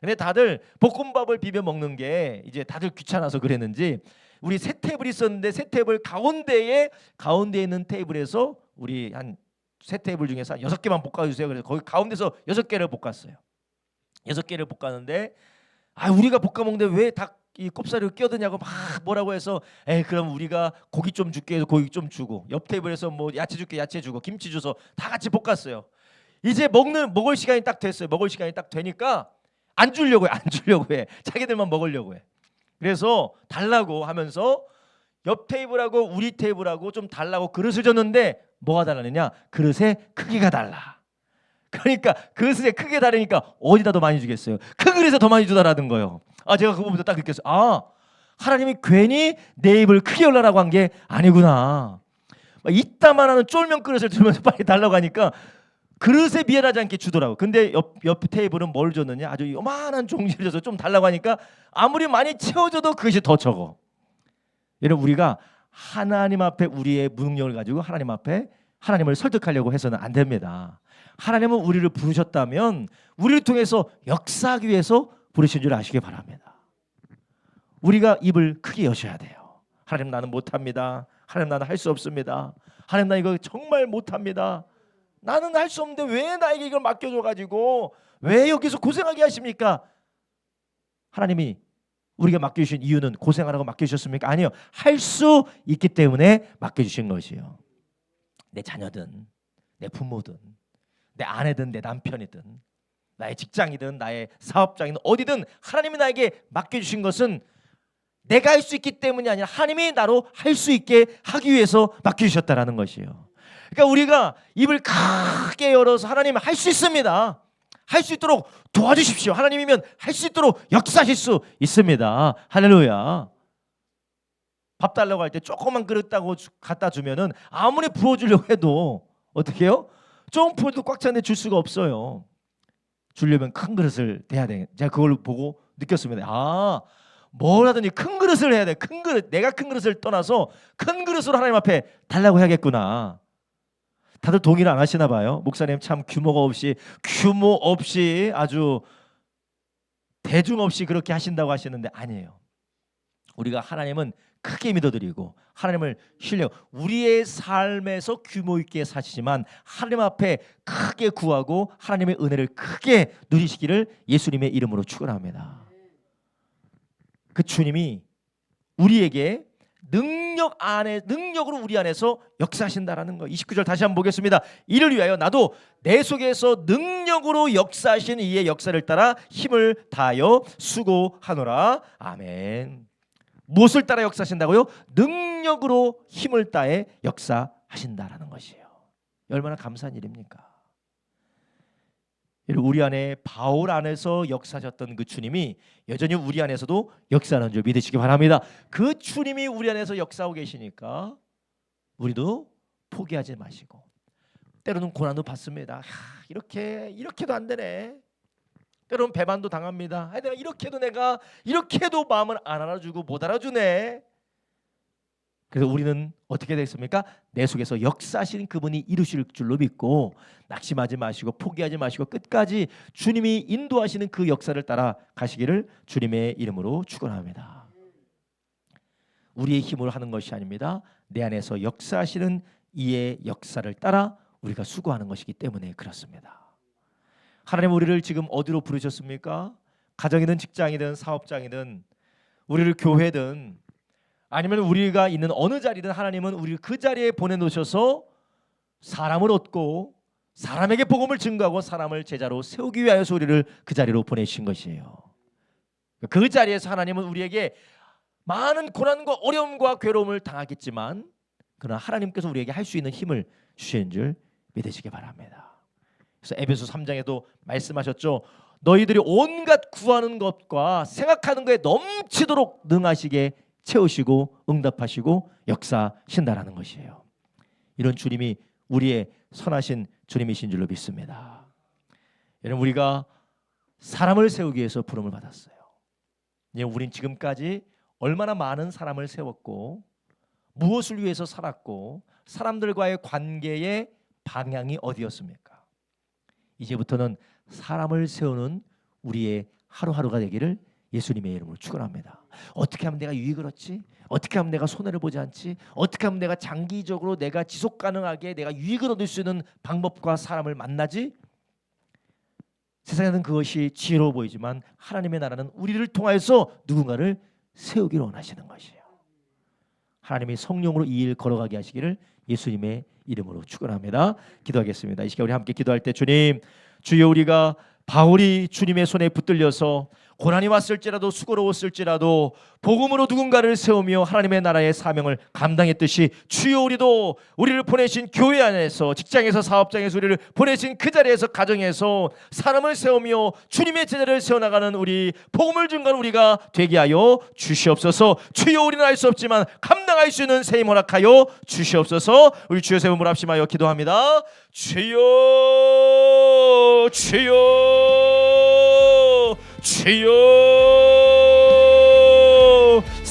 근데 다들 볶음밥을 비벼 먹는 게 이제 다들 귀찮아서 그랬는지 우리 세 테이블이 있었는데 세 테이블 가운데에 있는 테이블에서 우리 한 세 테이블 중에서 한 6개만 볶아주세요. 그래서 거기 가운데서 6개를 볶았어요. 6개를 볶았는데 우리가 볶아 먹는데 왜 닭 이 꼽사리를 끼어드냐고 막 뭐라고 해서 그럼 우리가 고기 좀 줄게 해서 고기 좀 주고 옆 테이블에서 뭐 야채 줄게 야채 주고 김치 줘서 다 같이 볶았어요. 이제 먹을 시간이 딱 됐어요. 먹을 시간이 딱 되니까 안 주려고 해. 자기들만 먹으려고 해. 그래서 달라고 하면서 옆 테이블하고 우리 테이블하고 좀 달라고 그릇을 줬는데 뭐가 달라느냐? 그릇의 크기가 달라. 그러니까 그릇의 크기가 다르니까 어디다 더 많이 주겠어요? 큰 그릇에 더 많이 주다라는 거예요. 제가 그거 보면서 딱 느꼈어요. 하나님이 괜히 내 입을 크게 열라라고 한 게 아니구나. 이따만하는 쫄면 그릇을 들면서 빨리 달라고 하니까 그릇에 미안하지 않게 주더라고. 근데 옆 테이블은 뭘 줬느냐? 아주 요만한 종지를 줘서 좀 달라고 하니까 아무리 많이 채워줘도 그것이 더 적어. 여러분, 우리가 하나님 앞에 우리의 무능력을 가지고 하나님 앞에 하나님을 설득하려고 해서는 안 됩니다. 하나님은 우리를 부르셨다면 우리를 통해서 역사하기 위해서 부르신 줄 아시기 바랍니다. 우리가 입을 크게 여셔야 돼요. 하나님, 나는 못합니다. 하나님, 나는 할 수 없습니다. 하나님, 나 이거 정말 못합니다. 나는 할 수 없는데 왜 나에게 이걸 맡겨줘가지고 왜 여기서 고생하게 하십니까? 하나님이 우리가 맡겨주신 이유는 고생하라고 맡겨주셨습니까? 아니요. 할 수 있기 때문에 맡겨주신 것이요. 내 자녀든 내 부모든 내 아내든 내 남편이든 나의 직장이든 나의 사업장이든 어디든 하나님이 나에게 맡겨주신 것은 내가 할 수 있기 때문이 아니라 하나님이 나로 할 수 있게 하기 위해서 맡겨주셨다라는 것이에요. 그러니까 우리가 입을 크게 열어서 하나님 할 수 있습니다. 할 수 있도록 도와주십시오. 하나님이면 할 수 있도록 역사하실 수 있습니다. 할렐루야. 밥 달라고 할 때 조그만 그릇 따고 갖다 주면은 아무리 부어주려고 해도 어떻게 해요? 조금 부어도 꽉 찼는데 줄 수가 없어요. 주려면 큰 그릇을 대야 돼. 제가 그걸 보고 느꼈습니다. 뭘 하든지 큰 그릇을 해야 돼. 큰 그릇. 내가 큰 그릇을 떠나서 큰 그릇으로 하나님 앞에 달라고 해야겠구나. 다들 동의를 안 하시나 봐요. 목사님 참 규모 없이 아주 대중 없이 그렇게 하신다고 하시는데 아니에요. 우리가 하나님은 크게 믿어드리고 하나님을 신뢰하고 우리의 삶에서 규모 있게 사시지만 하나님 앞에 크게 구하고 하나님의 은혜를 크게 누리시기를 예수님의 이름으로 축원합니다. 그 주님이 우리에게 능력으로 우리 안에서 역사하신다라는 거. 29절 다시 한번 보겠습니다. 이를 위하여 나도 내 속에서 능력으로 역사하시는 이의 역사를 따라 힘을 다하여 수고하노라. 아멘. 무엇을 따라 역사하신다고요? 능력으로 힘을 다해 역사하신다라는 것이에요. 얼마나 감사한 일입니까? 우리 안에 바울 안에서 역사하셨던 그 주님이 여전히 우리 안에서도 역사하는 줄 믿으시기 바랍니다. 그 주님이 우리 안에서 역사하고 계시니까 우리도 포기하지 마시고, 때로는 고난도 받습니다. 이렇게도 안 되네. 때로는 배반도 당합니다. 내가 이렇게도 마음을 안 알아주고 못 알아주네. 그래서 우리는 어떻게 되겠습니까? 내 속에서 역사하시는 그분이 이루실 줄로 믿고 낙심하지 마시고 포기하지 마시고 끝까지 주님이 인도하시는 그 역사를 따라 가시기를 주님의 이름으로 축원합니다. 우리의 힘으로 하는 것이 아닙니다. 내 안에서 역사하시는 이의 역사를 따라 우리가 수고하는 것이기 때문에 그렇습니다. 하나님 우리를 지금 어디로 부르셨습니까? 가정이든 직장이든 사업장이든 우리를 교회든 아니면 우리가 있는 어느 자리든 하나님은 우리를 그 자리에 보내놓으셔서 사람을 얻고 사람에게 복음을 증거하고 사람을 제자로 세우기 위하여서 우리를 그 자리로 보내신 것이에요. 그 자리에서 하나님은 우리에게 많은 고난과 어려움과 괴로움을 당하겠지만 그러나 하나님께서 우리에게 할 수 있는 힘을 주시는 줄 믿으시기 바랍니다. 그래서 에베소 3장에도 말씀하셨죠. 너희들이 온갖 구하는 것과 생각하는 것에 넘치도록 능하시게 채우시고 응답하시고 역사하신다라는 것이에요. 이런 주님이 우리의 선하신 주님이신 줄로 믿습니다. 여러분 우리가 사람을 세우기 위해서 부름을 받았어요. 우린 지금까지 얼마나 많은 사람을 세웠고 무엇을 위해서 살았고 사람들과의 관계의 방향이 어디였습니까? 이제부터는 사람을 세우는 우리의 하루하루가 되기를 예수님의 이름으로 축원합니다. 어떻게 하면 내가 유익을 얻지? 어떻게 하면 내가 손해를 보지 않지? 어떻게 하면 내가 장기적으로 내가 지속 가능하게 내가 유익을 얻을 수 있는 방법과 사람을 만나지? 세상에는 그것이 지혜로워 보이지만 하나님의 나라는 우리를 통하여서 누군가를 세우기를 원하시는 것이에요. 하나님이 성령으로 이 일 걸어가게 하시기를 예수님의 이름으로 축원합니다. 기도하겠습니다. 이 시간 우리 함께 기도할 때 주님, 주여 우리가 바울이 주님의 손에 붙들려서 고난이 왔을지라도 수고로웠을지라도 복음으로 누군가를 세우며 하나님의 나라의 사명을 감당했듯이 주여 우리도 우리를 보내신 교회 안에서 직장에서 사업장에서 우리를 보내신 그 자리에서 가정에서 사람을 세우며 주님의 제자를 세워나가는 우리 복음을 증거하는 우리가 되게 하여 주시옵소서. 주여 우리는 알 수 없지만 감당할 수 있는 새 힘 허락하여 주시옵소서. 우리 주여 세 번 합심하여 기도합니다. 주여 주여 주여